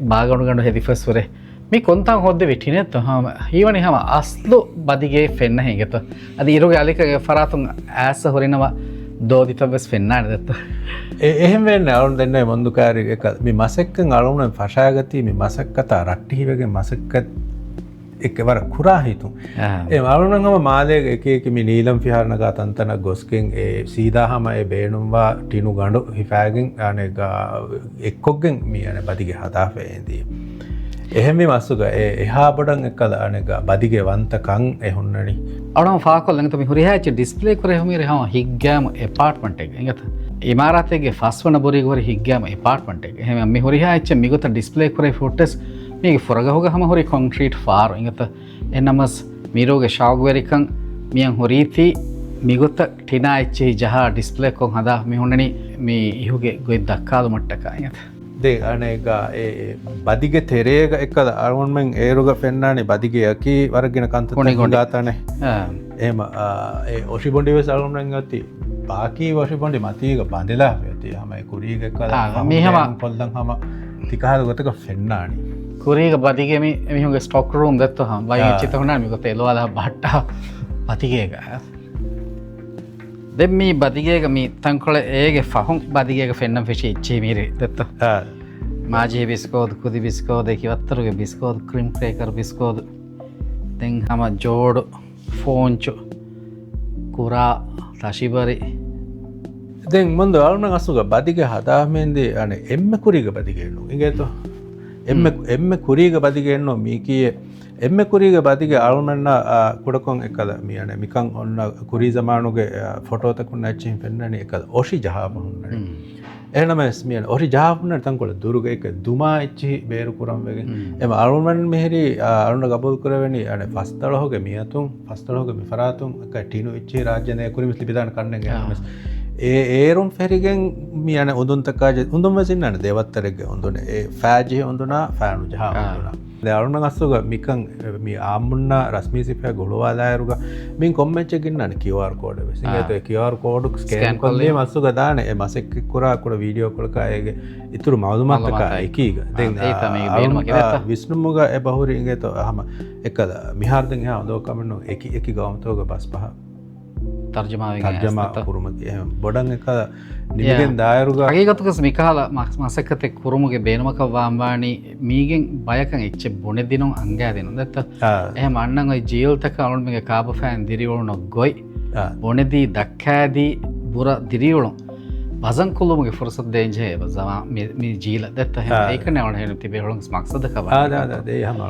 බාගණු ගඩු හෙදිෆස්වරේ මේ කොන්තන් හොද්ද විටිනෙත් හම හීවනි හම අස්ලු බදිගේ ෆෙන්න හිගත අද ඉරුගේ අලිකගේ ෆරාතුන් ඇස හොරිනවා දෝදිතබස් පෙන්න්නාන දත්ත එහෙම වෙන්න අවුන් දෙන්න මොන්දුකාරය එක මේ මසෙක්කන් අලුන පශාගතී මේ මසක් කතා රට්ටිහිවගේ මසක්කත් එක්වර කුරා හිතු ඒ අරුණහම මාලයක එකකම නීලම් ෆිහාරණගා තන්තන ගොස්කෙන් ඒ සීදාහම ඒ බේනුම්වා ටිනු ගඩු හිෆෑගෙන් අනක එක්කොක්ගෙන් මියන බදිගේ හදාාපයේදී. එහෙම මස්සුක එහා බොඩන් එක්කද අනක බදිගේ වන්තකං එහුන්නනි අවන ාකොල් ඟතම හුරිහච ඩිස්පලේ කරහම හම හික්ගෑම එපාර්ට්මට එක ගත ඉමාරතගේ ෆස්වන බොරිගවර හික්ගෑම එපාර්ට්මට එක හම මේ හොරිහච මිගත ඩිස්පලේ කරේ ෆොටස් මේ ෆොරගහුග හම හොරි කොන්ක්‍රීට් ෆාර ඉඟත එන්නමස් මීරෝගේ ශෞගවරිකං මියන් හොරීති මිගොත ටිනා එච්චෙහි ජහ ඩිස්පලේ කොන් හදා මිහුන්නනි මේ ඉහුගේ ගොයි දක්කාදු මට්ටක ඉඟත දේ අනක බදිග තෙරේග එකද අරුන්මෙන් ඒරුග පෙන්න්නානේ බදිගයකි වරගෙන කන්ත ගොඩාතන එම ඔෂි බොඩිව සරුන්ෙන් ගති පාකී වශි පොඩි මතීක බඳලා ඇති හමයි කුරීග කලා මෙහම කොල්දන් හම තිකාද ගොතක ෆෙන්න්නානි කුරීග බදිගම එමිහුගේ ස්ටොක් රූම් දත්ව හම බයි චිත හුණා මිකොත එලවාද බට්ට පතිගේක දෙ මේ බදිගේක මේ තංකොල ඒගේ ෆහුන් බදිගේක ෆෙන්න්නම් ෆිෂි ඉච්චේ මීරි දත්ත මාජී බිස්කෝද කුදි බිස්කෝද කිවත්තරුගේ බිස්කෝද ක්‍රීම් ක්‍රේකර් බිස්කෝද තෙන් හම ජෝඩු ෆෝංචු කුරා තශිබරි දෙන් මොන්ද අරුණ අසුග බදිග හදාමෙන්දේ අන එම්ම කුරීග බදිගෙන්නු ඉගේතු එම්ම කුරීග බදිගෙන්නෝ මී කිය එම්ම කුරීග බදිග අරුණන්න කුඩකොන් එකද මියන මිකං ඔන්න කුරී සමානුගේ ෆොටෝතකුන් නැච්චින් පෙන්න්නන එකද ඔෂි ජහාපහුන්න එනමස් මියන ඔරි ජාපන තංකොල දුරුග එක දුමා එච්චි බේරු කුරම්වගෙන් එම අරුමන් මෙහෙරි අරුණ ගබල් කරවැනි අන පස්තලහෝග මියතුන් පස්තලහෝග මිෆරාතුන් එක ටිනු එච්චි රාජ්‍යනය කුරිමිස් ලිබිධාන කන්න ගමස් ඒරුම් ෆෙරිගෙන් මියන උදුන්තකාජ උඳුම් වසින්නන දෙවත්තරෙක්ග උඳුන ෆෑජය ඔඳුනා ෆෑනු ජහා උඳුනා අරුණ අස්සුග මිකං මේ ආමුන්න රස්මිසිපය ගොළුවාදායරුග මින් කොම්මච්චකින්නන කිවර් කෝඩ සිත කිවර් කෝඩුක් ස්කෑන් කොල්ලේ මස්සු ගදාන මසෙක් කුරාකුට වීඩියෝ කොලකායගේ ඉතුරු මවදුමත්තක එකීග විස්්නුමුග බහුරන්ගේත හම එකද මිහාර්දන් හා දෝකමන්නු එක ගවමතෝග බස් පහ තර්ජම කුරුම බොඩන් එක නිගෙන් දායරුග ඒගතුකස් මිකාල මසකතෙක් කුරුමුගේ බේනුමක වාම්වානී මීගෙන් බයකන් එච්ච බොනෙ දිනුම් අංගෑ දෙනු දත්ත එහ මන්නන් ඔයි ජීල්තක අනුන්මගේ කාප ෆෑන් දිරිවුණු නො ගොයි බොනෙදී දක්කෑදී බුර දිරිවුණු වසන් කුළුමගේ ෆුරසත් දේජය බසම මේ ජීල දැත්ත ඒකන වන හෙන තිබේ හොළොස් මක්සද කව දේ හම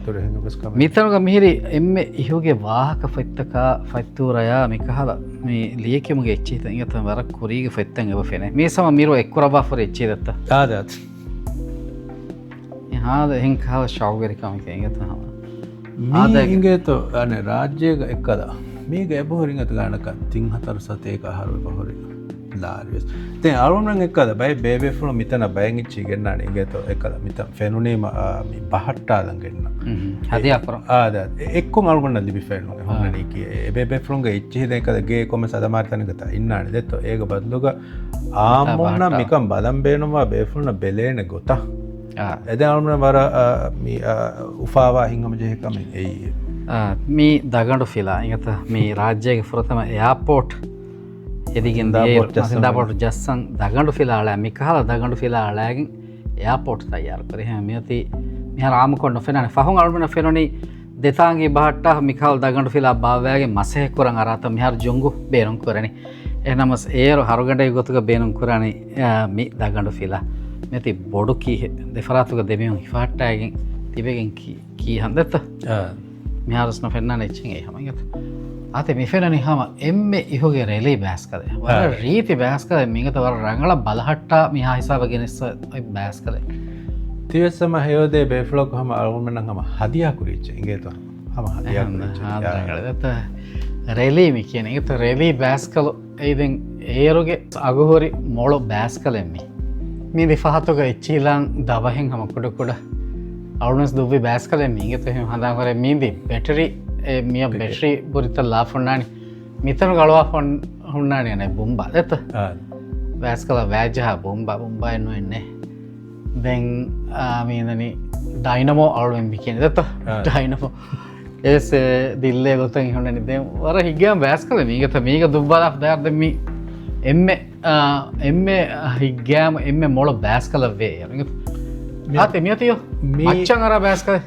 තුර බස්කම මිතනක මිහිරි එම ඉහුගේ වාහක ෆෙත්තක ෆයිත්තූරයා මිකහල මේ ලියකමුගේ එච්චේත ඉගත වර කුරීග ෆෙත්තන් එව ෆෙන මේ සම මිරුව එක්කුරබා ෆොර එච්චේ දත්ත ආදත් හාද එහෙංකාව ශෞගරිකමික ඉගතහම ආදගේතු අන රාජ්‍යයක එක්කද මේ ගැබහොරින් ඇත ගානක තිං හතර සතයක හරුව පහොරි ලාරියස් තේ අරුණන් එක්කද බයි බේබෙෆුණු මිතන බයංගිච්චි ගෙන්න්නන ඉගත එකද මිත ෆෙනුනේම පහට්ටාදන්ගෙන්න්න හදයක්කර ආද එක්කො අරුගන්න ලිබි ෆෙනු හොන්නනක එබෙෆුන්ග ඉච්චි දෙකදගේ කොම සදමාර්තනකත ඉන්නන දෙත්ත ඒක බදලුග ආමුන්න මිකම් බලම්බේනවා බේෆුන්න බෙලේන ගොතා එද අරුණ වර උපාවා හිංහම ජයකම එයි මේ දගඩු ෆිලා ඉගත මේ රාජ්‍යයක ෆුරතම එයාපෝට් එදිගෙන් සිදාපොට ජස්සන් දගඩු ෆිලාලා මිකහල දගඩු ෆිලාලාගෙන් එයාපෝට් තයාර කරහ මෙති මෙහ රාමකොන්න ෆෙනන ෆහුන් අරුමන ෆෙනොනි දෙතාගේ බහට මිකල් දගඩු ෆිලා භාවයාගේ මසය කොරන් අරත මෙහර ජොංගු බේරුම් කරන එනමස් ඒරු හරුගඩ ගොතුක බේනුම් කරන මි දගඩු ෆිලා මෙති බොඩු කී දෙෆරාතුක දෙමියුම් හිෆාට්ටයගෙන් තිබගෙන් කී හන්දත්ත මිහාරස්න ෆෙන්න්න එච්චේ හමගත අත මිෆෙනනි හම එම්ම ඉහුගේ රෙලි බෑස්කද වර රීති බෑස්කද මිගත වර රංගල බලහට්ටා මිහා හිසාව ගෙනෙස්ස බෑස් කද තිවස්සම හයෝදේ බේෆලොක් හම අරුමන හම හදියාකුරිච්ච ඉගේතු හම හදියාත රෙලීමි කියන එකත රෙලී බෑස් කලු ඒදෙන් ඒරුගේ අගුහොරි මොලො බෑස් කලෙම්මි මීදි පහතුක එච්චීලාං දවහෙන් හමකොඩකොඩ අවුනස් දුවි බෑස් කල මීගත හඳා කර මීදී බැටරි මිය බැටරි බුරිත ලාෆොන්නානි මිතනු ගලවා ෆොන් හුන්නාන යන බුම්බා ඇත බෑස් කල වෑජහ බුම්බා බුම්බා එන්නු එන්නේ දැන් මීදනි ඩයිනමෝ අවුවෙන්බි කියන දත ඩයිනමෝ ඒස දිල්ලේ ගොතන් හොන්න නිද වර හිගම් බෑස් කල මීගත මේක දුබ්බල දර්දමි එම හිගෑම එම මොල බෑස් කල වේ ආත මියතියෝ මච්චන් අර බෑස් කල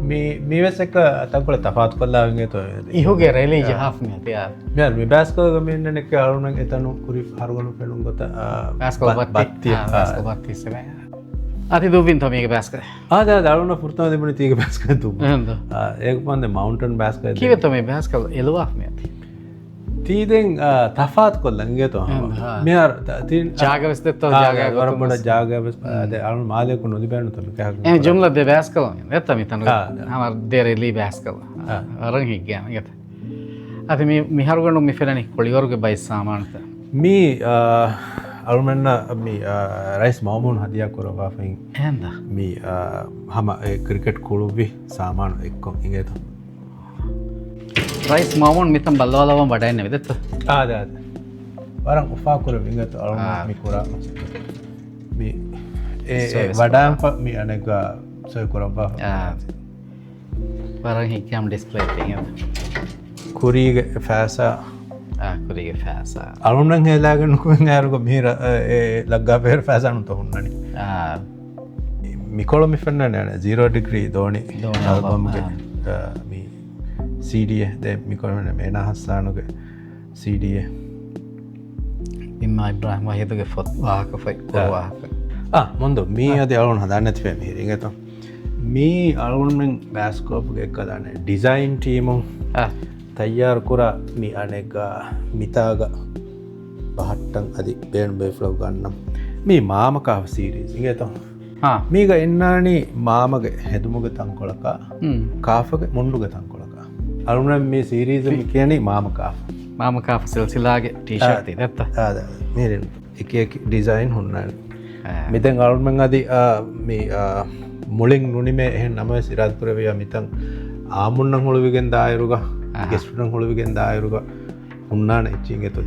මේවස එක අතකොල තපාත් කොල්ලාගේ තු ඉහුගේ රෙලී ජහාፍ මියතිය මේ බෑස්කල ගමන්න එක අරුණ එතනු කුරි හරුගනු පෙළුම් ගොත බෑස්කල බත්තිය අති දුවින් තමේක බෑස්ක ආද දරුණ පුෘතම දෙමන තියක බෑස්ක තු ඒක පන්ද මවන්ටන් බෑස්ක කිවත මේ බෑස්කල එලවා ඇති තීදෙන් තෆාත් කොල්ලන්ගේ තු මෙයාර ජාගවස්තත්ව ජාගවරමට ජාගවස් ද අරු මාලයකු නොදි බැනු තම ජුම්ල දෙ බෑස් කල ඇත මිතන හම දෙරෙල්ලී බෑස් කල අරන් හික්ගෑම ගත අති මිහරුගනු මිෆෙලනි කොලිවරුග බයි සාමානත මේ අරුමන්න රයිස් මවමුන් හදියක් කොරවාෆින් ඇද මේ හම ක්‍රිකට් කොළුබි සාමාන එක්කො ඉගේතු රයිස් මවමුන් මිතම් බල්ලවලවම් වඩයින්න විදත්ත ආද වරම් උපාකුර විගත අරුමිකුරා වඩාම් මේ අනෙක සයකොරබා වරන් හිකම් ඩිස්පලේ කුරීග ෆෑසා කුරගේ ෆෑස අරුණන් හෙලාගෙනකුවෙන් ඇරුක මිර ලක්ගා පෙර ෆෑසනුත හුන්නනි මිකොල මිෆන්න නෑන 0 ඩිග්‍රී දෝනි සීඩිය ද මිකොලන මේන හස්සානුක සීඩිය ඉම්මයි බ්‍රහම හිතුගේ ෆොත් වාහක ෆයි කොවාහක මොන්ද මේ අද අලුන් හදන්නඇති පැ මිරිගත මේ අලුන්ෙන් බෑස්කෝප්ගේ එක්කදන්න ඩිසයින් ටීමුම් තයියාර කුරා මි අනෙක මිතාග පහට්ටන් අධි බේන් බේෆ්ලව් ගන්නම් මේ මාමකාව සීරීස් ඉගත මේක එන්නානේ මාමග හැදුමුග තංකොලකා කාෆග මුන්ඩුග තංකොලකා අරුණ මේ සීරීසම කියනේ මාමකා මාමකා සිල්සිලාගේ ටීෂර්ට් දැත්ත මේ එක ඩිසයින් හොන්නන මෙතැන් අරුන්මෙන් අදි මේ මුලින් නුනිමේ එහෙ නම සිරාත්පුරවයා මිතන් ආමුන්නන් හොළුවිගෙන් දායරුග ගෙස්ටන හොළුවිගෙන් දායරුග උන්නාන එච්චිගේ තුො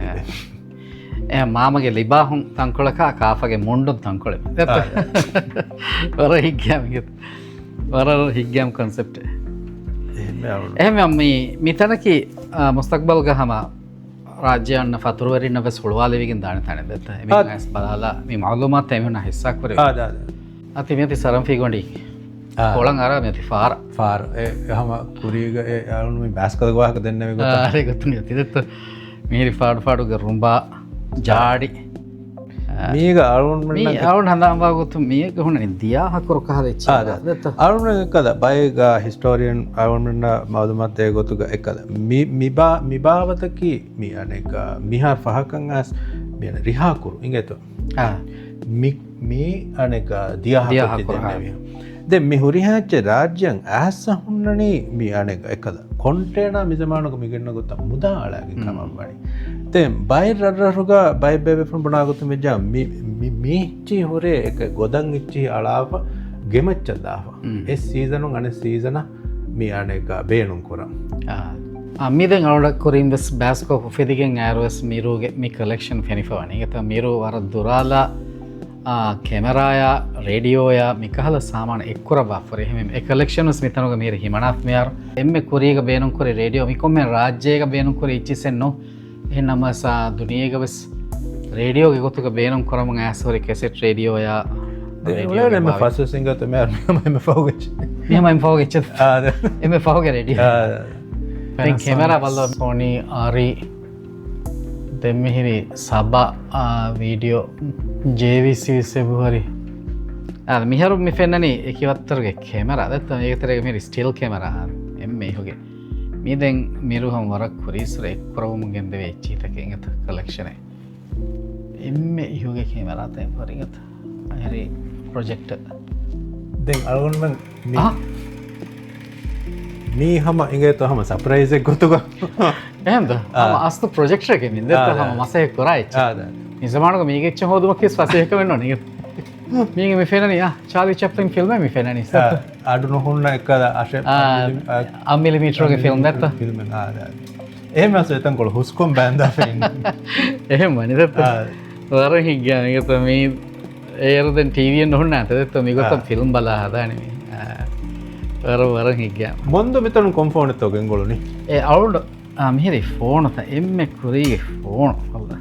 එ මාමගේ ලිබාහුන් තංකොලකා කාෆගේ මුන්ඩුම් තංකොල වර හික්ගෑමගත් වර හික්ගෑම් කොන්සෙප්ට එහෙම මිතනකි මුස්තක්බල්ග හම රාජ්‍යයන්න ෆතුරුවරින් නව සුළුවාලවිගෙන් දාන තැන දත ඇස් බලාලා මේ මවලුමත් එමන හිස්සක් කර අති මෙති සරම් ෆිගොඩි කොළන් අර මෙති ෆාර් හම කුරීග අරුණු බැස්කදවාහක දෙන්න ගොතු තිදත්ත මිරි ෆාඩ් ෆාඩුග රුම්බා ජාඩි මේක අරුන්මන්න මේ අවුන් හඳාම්බාගොත්තු මේක හොන දියා හකුරු කහද අරුණකද බයග හිස්ටෝරියන් අරුන්මන්න මවදුමත්තය ගොතුක එකද මිභාවතකි මි අනෙක මිහා පහකං ඇස් මියන රිහාකුරු ඉගතු මේ අනෙක දියහකුරු දෙ මිහුරිහාච්ච රාජ්‍යන් ඇස්ස හුන්නනේ මි අනෙක එකද කොන්ටේන මිසමානක මිගන්න ගොත්ත මුදා අලාගේ කමම් වනි තෙන් බයි රරරුග බයි බැබෙපුන් බනාගොතු මෙජා මිච්චි හොරේ එක ගොදන් ඉච්චි අලාප ගෙමච්චදාව එ සීසනු අන සීසන මි අනෙක බේනුම් කොරම් මිදෙන් අවුඩක් කොරින්දස් බෑස්කෝ ෆෙදිගෙන් ඇරුවස් මීරුගේ මි කලෙක්ෂන් ෆෙනිෆවනි එක මීරු වර දුරාලා කෙමරාය රේඩියෝය මිකහල සාමාන එක්කුර බාපර එහෙම එකලෙක්ෂන්ස් මිතනුග මීර හිමනත්මයාර එම්ම කොරියක බේනුම් කොරේ රේඩියෝ මිකොම රාජ්‍යයක බේනුම් කොරේ ඉච්චිසෙන්නෝ එහනමසා දුනියගවස් රේඩියෝ ගොතුක බේනුම් කොරම ඇස්වරි කෙසෙට් රේඩියෝය එම පස සිංගත මෙ ෆෝගච් මෙම ෆෝගච්ච එම ෆෝග රේඩිය කෙමර බල්ල පෝනි ආරී දෙම්මිහිරි සබා වීඩියෝ ජේවිසිවිස්සබුහරි මිහරු මිෆෙන්නනේ එකවත්තරගේ කෙමර අදත් ඒතරක මිරි ස්ටිල් කෙමර එම හුගේ මීදැන් මිරුහම් වරක් කුරීස්ර එක්පරවුම ගෙන්ද වෙච්චීතක ඉගත කලක්ෂණය එම ඉහුගේ කෙමරාතය පරිගත හරි ප්‍රොජෙක්ට දෙ අරුන්ම මේ හම ඉගේත හම සප්‍රයිසෙක් ගොතුක එහද අස්තු ප්‍රජෙක්ෂක මින්ද හම මසය කොරයි නිසමානක මේගෙච්ච හෝදුමක් වසයක වෙන්න නිග මේක මිෆෙනනය චාලි චප්ලින් ෆිල්ම මිෆෙන නිසා අඩු නොහුන්න එක අශ අම්මිලිමිටරෝග ෆිල්ම් ඇත්ත ෆිල්ම් එහම සතන් කොළ හුස්කොම් බැන්ද එහෙම මනිත වර හිග්‍යානගත මේ ඒරදන් ටීවියෙන් නොහන්න ඇතත් මිගොත ෆිල්ම් බලා හදානේ වර හිග්‍යා මොන්ද මෙතනු කොම්ෆෝනතෝගෙන් ගොලුනි ඒ අවුල්ඩ මිහිරි ෆෝනත එම්ම කුරීගේ ෆෝන හල්ද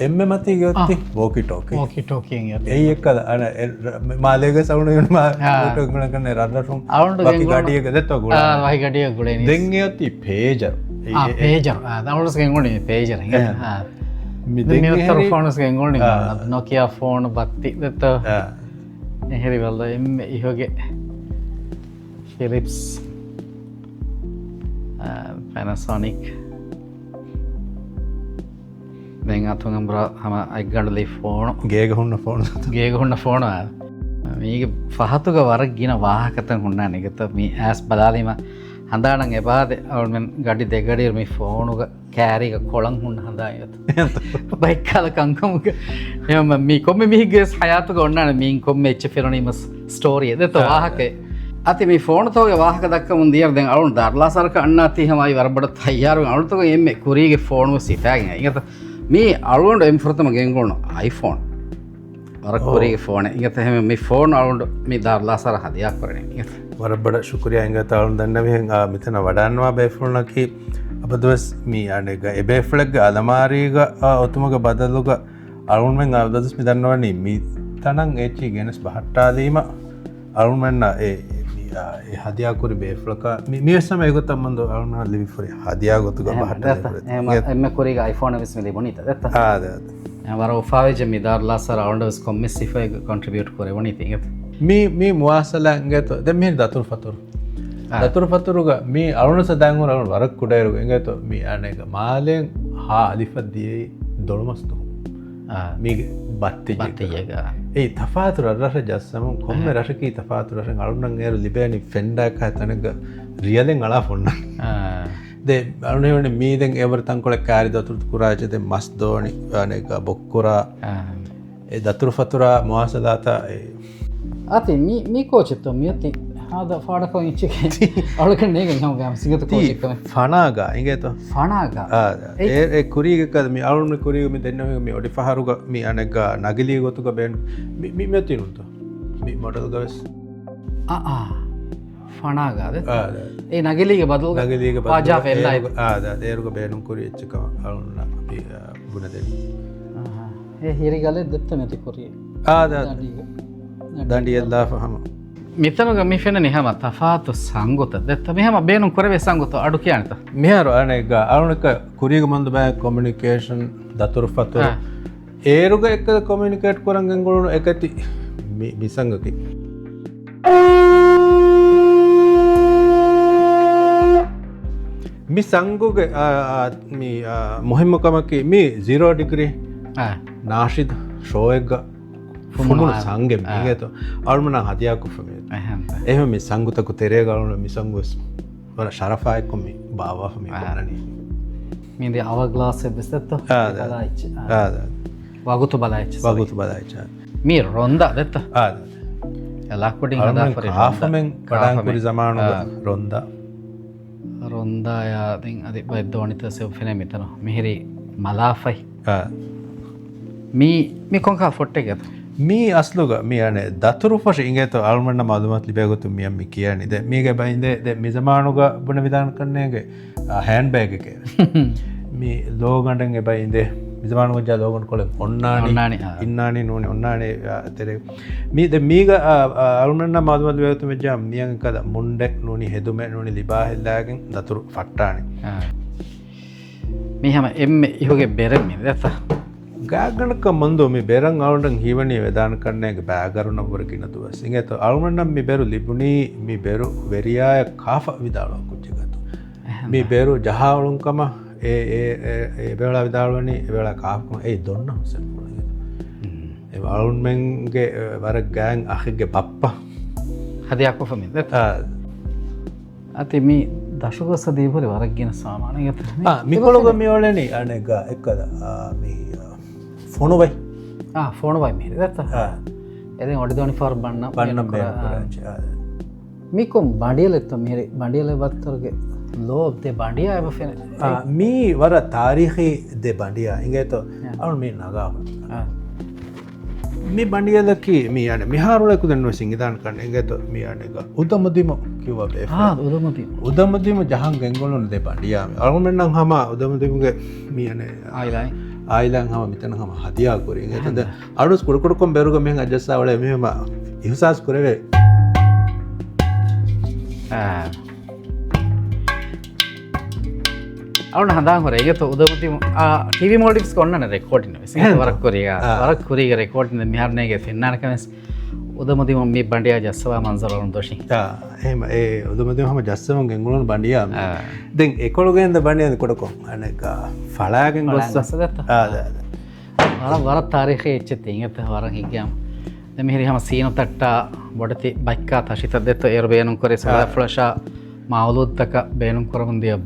එම මති ගොත්ති ෝකිටෝක ෝකිටෝකින් ඒ එක්කද අන මාලේක සවුන ගන රන්නටුම් අවුන්ට ගටියක දෙත්ව ගොඩ වහිගටිය ගොඩ දෙංගයොත්ති පේජර් පේජර් දවුලස්ගෙන් ගොඩ පේජර ෆෝනස්ගෙන් ගොඩ නොකයා ෆෝන බත්ති දෙත එහෙරි වල්ද එම ඉහොගේ ෆිලිප්ස් පැනසොනික් දැන් අතුගම් බ්‍ර හම අයිගඩලි ෆෝන ගේගහුන්න ෆෝන ගේගහුන්න ෆෝන මේක පහතුක වරක් ගෙන වාහකත හුන්න නිගත මේ ඇස් බලාලීම හඳානන් එපාද අවුන් ගඩි දෙගඩියර මේ ෆෝනුක කෑරික කොළන් හුන්න හදායත බයිකාල කංකමුක එම මේ කොම මිහිගස් හයාතුක ඔන්නන මීන් කොම එච්ච ෆිරනීම ස්ටෝරිය දෙත වාහකේ අති මේ ෆෝනතෝගේ වාහක දක්ක මුන්දියර දැන් අවුන් දර්ලාසරක අන්නාති හමයි වරබට තයාරු අලුතක එම්මේ කුරීගේ ෆෝනුව සිතාගෙන ඉගත මේ අලුවන්ට එම් ෆෘතම ගෙන්ගොන්න iPhone වරකුරේ ෆෝන ඉගත හැම මේ ෆෝන් අලුන්ට මේ දර්ලාසර හදයක් කරන වරබට ශුක්‍රිය ඇඟත අලුන් දන්නවෙන් මෙතන වඩන්නවා බැෆුල්නකි අපදවස් මේ අනක එබේෆලක් අලමාරීග ඔතුමක බදල්ලුක අලුන්ෙන් අවදස් මිදන්නවන්නේ මී තනං ඒච්චි ගෙනස් බහට්ටාදීම අලුන්වෙන්න ඒ හදයාකුරි බේෆලක මියසම යගතම්මන්ද අලුන ලිවිෆරි හදයාගොතුක බහට එම කුරේ iPhone විස් මිලි බොනිත දත්ත වර ඔෆාවජ මිදාරලාසර අවුන්ඩස් කොම්මිස්සිෆය කොන්ට්‍රිබියුට් කරේ වනිති මේ මුවාසල ඇගත දෙම දතුර පතුර දතුර පතුරුග මේ අරුණ සදංගුර අරුණ වරක් කුඩයරු එගත මේ අනක මාලයෙන් හා අලිපත්දියේ දොළමස්තු මේ බත්ති බත්තියක ඒ තපාතුර රස ජස්සම කොම රශකී තපාතුර රස අරුණන් ඒරු ලිබෑනි ෆෙන්ඩක් තනක රියලෙන් අලා ෆොන්න දේ අරුණවන මීදෙන් ඒවර තංකොල කාරි දතුරතු කුරාජද මස් දෝනි අනක බොක්කුරා ඒ දතුරු ෆතුරා මවාසදාත අති මේ කෝචෙත්ත මියති හද ෆාඩක ඉච්චක අලක නේග හම සිගත කෝචෙක්ක ෆනාගා ඉගත ෆනාගා ඒ කුරීගකද මේ අරුණ කුරීගම දෙන්නම මේ ඔඩි පහරුග මේ අනක නගිලිය ගොතුක බැන් මෙතිනුන්ත මේ මොඩල් ගවස් ෆනාගාද ඒ නගිලීග බදල් නගලීග පාජා ෆෙල්ලයි ඒරුක බේනුම් කුරී එච්චක අරුන්න අපි ගුණ දෙ ඒ හිරිගල දෙත්ත නැති කොරිය දඩියල්ලා හම මිතනක මිෆෙන නිහම තෆාතු සංගොත දෙත්ත මෙහම බේනුම් කරවේ සංගොත අඩු කියනත මෙහරු අනක අරුණක කුරීග මන්ද බෑ කොමිනිකේෂන් දතුරු ෆතුර ඒරුග එක්ක කොමියුනිකේට් කරන් ගෙන්ගොළු එකති මිසංගකි mi sanguge mi muhimmakamaki mi 0 degree nashid shoega funu sange migeto almana hadiyaku fami ehme mi sangutaku teregaluna mi sangus wala sharafa ekko mi bawa fami konani mi inde hourglass ebesetta balaichi wagutu balaichi mi ronda detta lakkodin hada fari hafamen padan kuri zamanu ronda rondayaden adi baydonita sevfene mitano mihiri malafai mi konka fotte gata mi asluga mi ane daturu fashi ingeto almanna malumat libegotu mi ammi kiyani de mige bainde de mi zamanuga buna vidan kannege handbag eke mi loganden e bainde mi zamanuga ja logan kole onnani innani nuni onnani tere mi de miga almanna malumat libegotu me jam miyan kada mundek nuni hedume nuni libah helagen daturu fattani mi hama emme ihoge berem mi detta ಗಾಗಣಕ ಮಂದು ಮಿ ಬೇರಂಗ್ ಅವಳಂಗ್ ಹೀವಣಿ ವೇದಾನ ಕಣ್ಣೆಗೆ ಬ್ಯಾಗರುನ ಬರಕಿನ ದುವಸ್ ಇಂಗೆತ ಅವಳನ್ನ ಮಿ ಬೇರು ಲಿಬುನಿ ಮಿ ಬೇರು ವೆರಿಯಾಯ Kaffa ವಿದಾಳ ಕುಜ್ಜಿಗತು ಮಿ ಬೇರು ಜಹಾವಳುಂಕಮ ಏ ಬೇಳ ವಿದಾಳವನಿ ಬೇಳ Kaffa ಏ ದೊಣ್ಣ ಹುಸೆನ್ ಪುಳಗೆ ಏ ಅವಳಂಗೆ ವರ gang ಅಖಿಗೆ ಬಪ್ಪ ಹದಿಯಾಕೋ ಫಮಿದ ಅತಿ ಮಿ ದಶಗಸ ದೇವರಿ ವರಗಿನ ಸಾಮಾನ್ಯ ಮಿಕೊಳಗ ಮಿ ಒಳೆನಿ ಅನೆಗ ಎಕ್ಕದ ಮಿ ಫೋನು ಬೈ ಫೋನು ಬೈ ಮೇರೆ ದತ್ತ ಎದೆ ಒಡಿದೋನಿ ಫಾರ್ ಬಣ್ಣ ಮೀಕೊಂ ಬಾಂಡಿಯಲೆತ್ತ ಮೇರೆ ಬಾಂಡಿಯಲೆ ಬತ್ತರ್ಗೆ ಲೋಬ್ ದೆ ಬಾಂಡಿಯಾ ಎಬ ಫೆನೆ ಮೀ ವರ ತಾರೀಖಿ ದೆ ಬಾಂಡಿಯಾ ಇಂಗೆತೋ ಅವನು ಮೀ ನಗಾ ಮೀ ಬಾಂಡಿಯಲಕ್ಕಿ ಮೀ ಅನೆ ಮಿಹಾರುಳೆ ಕುದನ್ನು ಸಿಂಗಿದಾನ್ ಕಣ್ಣೆ ಇಂಗೆತೋ ಮೀ ಅನೆಗ ಉದಮದಿಮ ಕಿವ ಬೇ ಉದಮದಿಮ ಜಹಾಂ ಗೆಂಗೊಳು ದೆ ಬಾಂಡಿಯಾ ಅವನು ಮೆನ್ನಂ ಹಮ ಉದಮದಿಮಗೆ ಮೀ ಅನೆ ආයිලන් හම මෙතන හම හදියා කරේ එතෙන්ද අරුස් කුඩුකුඩුකොම් බෙරුග මෙහෙන් අජස්සා වල මෙහෙම ඉහසස් කරේ ಅವನ ಹಂದಾಂಗ್ ಹೊರ ಈಗ ಉದಮತಿ ಟಿವಿ ಮೋಲ್ಡಿವ್ಸ್ ಕೊಂಡನ ರೆಕಾರ್ಡಿನ ಸಿಂಗ ವರಕ್ ಕುರಿಗ ರೆಕಾರ್ಡಿನ ಮಿಹಾರ್ನೆಗೆ ಫೆನ್ನಾನ ಕಮೆಸ್ උදමති මේ බණ්ඩියා ජස්සවා මන්සරවරුන් දොෂි එහෙම ඒ උදමති මම ජස්සවන් ගෙන්ගුලන් බණ්ඩියා දැන් 11 ගෙන්ද බණ්ඩියාද කොටකො අනක ඵලාගෙන් ගොස්ස වර තාරිඛේ එච්චති ඉංගත වර හිග්ගම් මෙහිරි හැම සීන තට්ටා බොඩති බයික්කා තෂිත දෙත එර බේනුම් කරේ සලා ෆ්ලෂා මාවලුත්තක බේනුම් කරමුන් දිය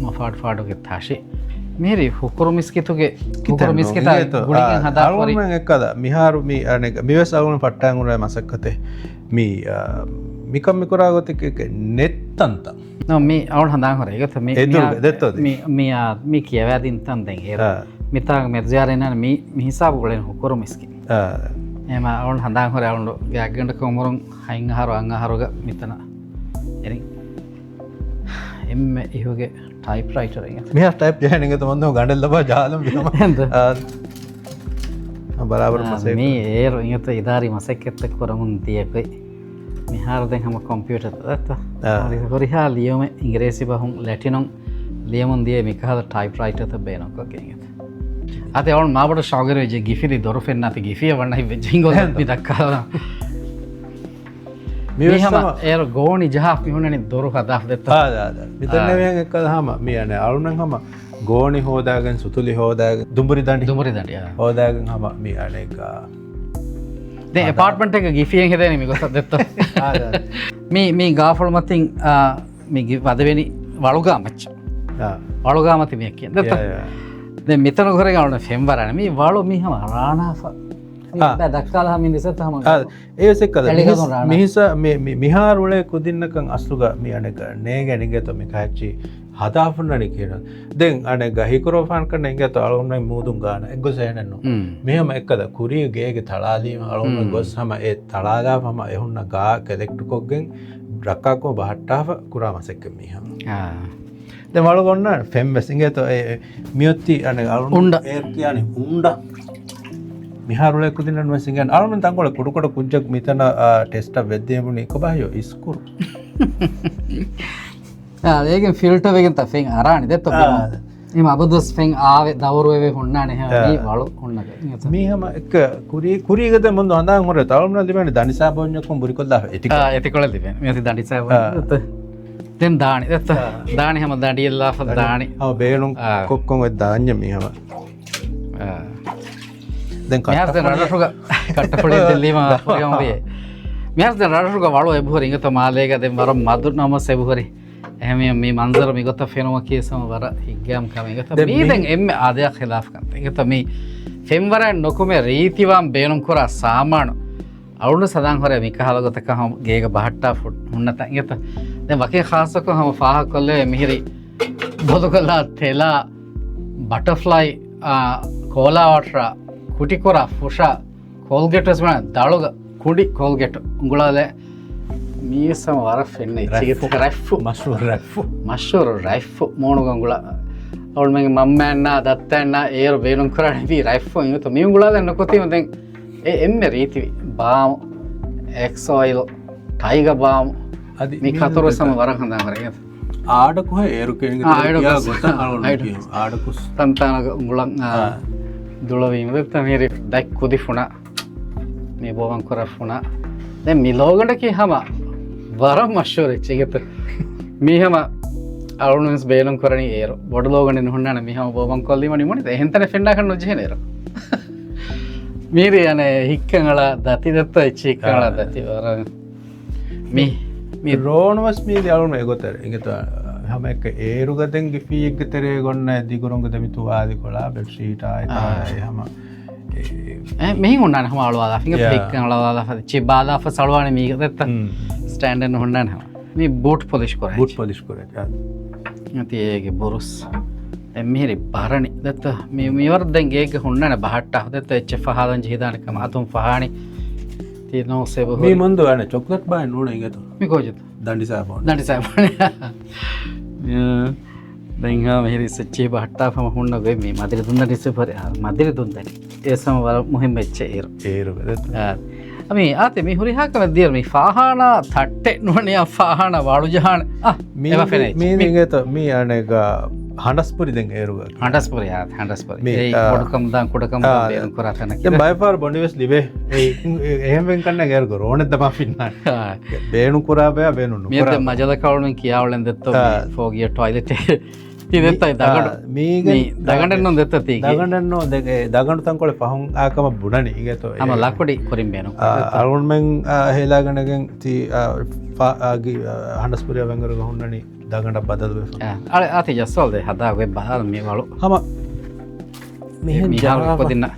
මෆාඩ් ෆාඩුගේ තාෂි मेरी हुकुरु मिस्कितुगे हुकुरु Mesquita गुडिgen hada pori almen ekkada miharu mi anega miwes agunu pattangura masakkate mi mikam mikuragotik ek nettanta no mi awun handan hore egatha mi edurge dettodi mi kiyavadin tan den era mitag medzarena mi hisab golen hukuru miski ema awun handan hore awun yagenda komurun hainga haru anga haruga mitana eri emme ihoge typewriter මෙහා type ගහන එක තමයි ගණන් ලබා ජාලම් බරාබර මසෙක් මේ ඒර ඉත ඉදාරි මසෙක් එක්ක කරමුන් තියකයි මිහාර දැන් හැම කම්පියුටර් දත්ත හරිහා ලියම ඉංග්‍රීසි බහුන් ලැටිනම් ලියමුන් දිය මිකහද typewriter ත බේනක කෙනෙක් අත අවුන් මාබඩ ශාගරේ ජේ ගිෆිලි දොර ෆෙන්න නැති ගිෆිය වන්නයි වෙජින්ගෝ පිටක්කා මිහම ඒර ගෝනි ජහා පිහුණනි දොරු හදාፍ දෙත්තා මෙතන මෙයන් එක්ක දහම මේ අනේ අලුණන් හැම ගෝනි හොදාගෙන සුතුලි හොදාගෙන දුඹුරි දණ්ඩි හොදාගෙන හැම මේ අනේ එක දැන් ඇපාර්ට්මන්ට් එක ගිෆියෙන් හදන්නේ මේ ගොසක් දෙත්තා මේ ගාෆල් මතින් මේ වදවෙනි වලුගාමච්ච වලුගාමති මේ කියන දෙත්තා දැන් මෙතන කරේ ගාන ෆෙම්බරනේ මේ වලු මිහම රානාෆා දක්කාලා මින් දෙසතම ඒසෙක්කද මිහිස මිහාරුලේ කුදින්නකන් අස්ලුග මේ අනෙක නේගැනිගෙත මේ කච්චි හදාපුන්නනි කියන දැන් අනෙක හිකරෝෆාන් කරන එංගත අලුන්නේ මූදුන් ගාන එක්ගොසේනන්නු මෙහෙම එක්කද කුරිය ගේගේ තලාදීම අලුන්නේ ගොස්සම ඒ තලාදාපම එහුන්න ගා කෙලෙක්ට්‍රිකොක්ගෙන් රක්කාකෝ බහට්ටාව කුරාමසෙක්ක මිහම දැන් වල ගොන්න ෆෙම්බස් එංගත ඒ මියොත්ති අනෙක අලුන් උණ්ඩ ඒ කියන්නේ උණ්ඩ මිහාරුල කුදින්න වසිගෙන් අලුන් තංගොල කුඩුකොට කුජ්ජක් මිතන ටෙස්ට් වෙද්දේමුනි කොබායෝ ඉස්කුරු ඒගෙන් ෆිල්ටර් එකෙන් තෆෙන් අරානි දෙත්ත එම අබදුස් ෆෙන් ආවේ දවරුවේ හොන්නානේ මේ වලු හොන්නක මීහම එක කුරීගත මුන්ද හඳන් හොර තවරුණ දිබෙන දනිසා බොඤ්ඤක්කොම් බුරිකොල්ලා එතිකොල දිබෙන මේ දනිසා දැන් දානි දත්ත දානි හැම දඩියල්ලා දානි අව බේනුම් කොක්කොම් ඔය දාන්නේ මීහම දැන් රටුග කට්ටපොලේ දෙල්ලීම යොම්බේ මෙහර රටුග වලු එබුහර ඉඟත මාලේග දෙන් වර මදු නම සෙබුහරි එහෙම මේ මන්දර මිගත ෆෙනම කියසම වර හිග්ගම් කම ඉඟත මේ දැන් එම්මේ ආදයක් ඛිලාෆ් කන්ත ඉඟත මේ ෆෙම්වරන් නොකුමේ රීතිවම් බේනුම් කරා සාමාන අවුන සදාන් හොර මිකහලගත කම ගේග බහට්ටා ෆුட் හුන්නත ඉඟත දැන් වකේ ખાસක හම ෆාහ කොල්ලේ මිහිරි බොදකලා තෙලා බටර්ෆ්ලයි ಕೋಲಾ ವಾಟ್ರ ಕುಟಿಕೊರ ಫುಷ ಕೋಲ್ಗೇಟ್ ಸ್ಮಣ ದಾಳುಗ ಕುಡಿ ಕೋಲ್ಗೇಟ್ ಉಂಗುಳಲೆ ಮೀಸಮ ವರ ಫೆನ್ನೆ ರೈಫ್ ಮಶೂರ್ ರೈಫ್ ಮೋಣುಗಂಗುಳ ಅವಳ ಮಗೆ ಮಮ್ಮಣ್ಣ ದತ್ತಣ್ಣ ಏರು ಬೇನು ಕುರಾಣಿ ಬಿ ರೈಫ್ ಇವತ್ತು ಮೀ ಉಂಗುಳದ ನಕೋತಿ ಮತ್ತೆ ಎಮ್ಮೆ ರೀತಿ balm Axe oil Tiger Balm ಮೀ ಕತರು ಸಮ ವರ ಕಂದಂಗರೆ ආඩකු ඒරුකෙන ආඩකු තන්තානක උගුලන් දුළවීම තමර දැක් කුදි ෆුණ මේ බෝවන් කොර ෆුණ දැ මිලෝගටකි හම වරම් මශ්වරච්චිගත මීහම අරුණස් බේලම් කරන ඒ බොඩ ලෝගන හුන්නන මිහම බෝවන් කොල්ලීම නිමට හෙතන ෆෙන්ඩක නොජනර මීර යන හික්කංගල දතිදත්ත එච්චික්කල දති වර මේ රෝනවස් මීද අලුන එගොතර ඉගත හම එක ඒරුගතෙන් ගිෆී එක්ගතරේ ගොන්න දිගුරුන්ග දමිතු ආදි කොලා බෙක්ෂීට හම මෙහි උන්නන හමාලවාද ික්කලවාද චි බාදාප සලවාන මීගත ස්ටන්ඩන් හොන්නන මේ බෝට් පොලිෂ් කර බුට් පොලිෂ් කර ඇති ඒගේ බොරුස් එමිහිරි බරණි දත්ත මේවර්දැන්ගේ හොන්නන බහට දත්ත එච්ච පහදන් ජහිදානක මතුම් පහනි නොසේ මේ මන්ද වන චොක්ලට් බයි නොන ගත මිකෝජත දඩිසාප දඩිසාපන දැහා මෙහිරි සච්චේ බහට්ටා පම හුන්නගේ මේ මදිරි දුන්න ඩිසපර මදිරි දුන්දන ඒසම වර මුහෙම වෙච්ච ඒරු මේ ආත මේ හුරිහා කල දියර මේ ෆාහාන තට්ටෙ නොනය ෆාහාන වාඩු ජහන මේ ගත මේ අනක හඩස්පුරි දෙ ඒරුග හඩස්පුර හඩස්පුර ොඩකම් දන් කොඩකම් කරන බයිපාර බොඩිවෙස් ලිබේ එහෙමෙන් කන්න ගැරක රෝන තම ෆින්න බේනු කුරාපය බේනු මජල කවුලෙන් කියාවලෙන් දෙත්ත ෆෝගිය ටොයිලට තිදෙත්තයි දගටන්න දෙත්ත ති දගටන්නෝ දෙ දගනු තන්කොල පහුන් ආකම බුණන ඉගත ම ලක්කොඩි කොරින් බේනු අරුන්මෙන් හෙලාගනගෙන් ති හඩස්පුරය වැඟර හොන්නනි දගට බදල් අති ජස්සල්ද හදාගේ බාර මේ වලු හම මෙහපදින්න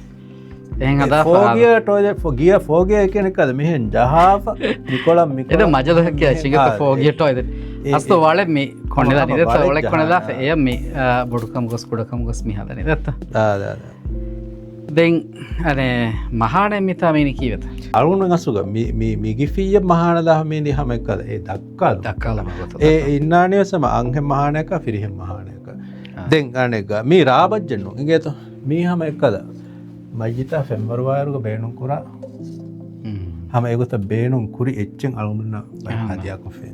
එහ හදා ෝගිය ටෝජ ෆොගිය ෆෝගය කියනකද මෙහෙන් ජහාප නිකොලම් මික මජදක සිගත ෆෝගිය ටොයිද අස්ත වල මේ කොන්නලා නිද වලක් කොනදා එය මේ බොඩුකම් ගොස් කොඩකම් ගොස් මිහදන දත්ත දෙන් අන මහාන මිතාමීනි කීවත අරුණ ගසුග මිගිෆීය මහානදහමේනි හමක්කද ඒ දක්කල් දක්කාල ඒ ඉන්නානයසම අංහ මහානයක පිරිහෙම් මහානයක දෙන් අනෙක මේ රාබජ්ජන්නු ඉගේත මේ හම එක්කද මජිතා ෆෙම්වරවායරුග බේනුම් කුරා හම එගොත බේනුම් කුරි එච්චෙන් අලුන්න හදයක් ෆේ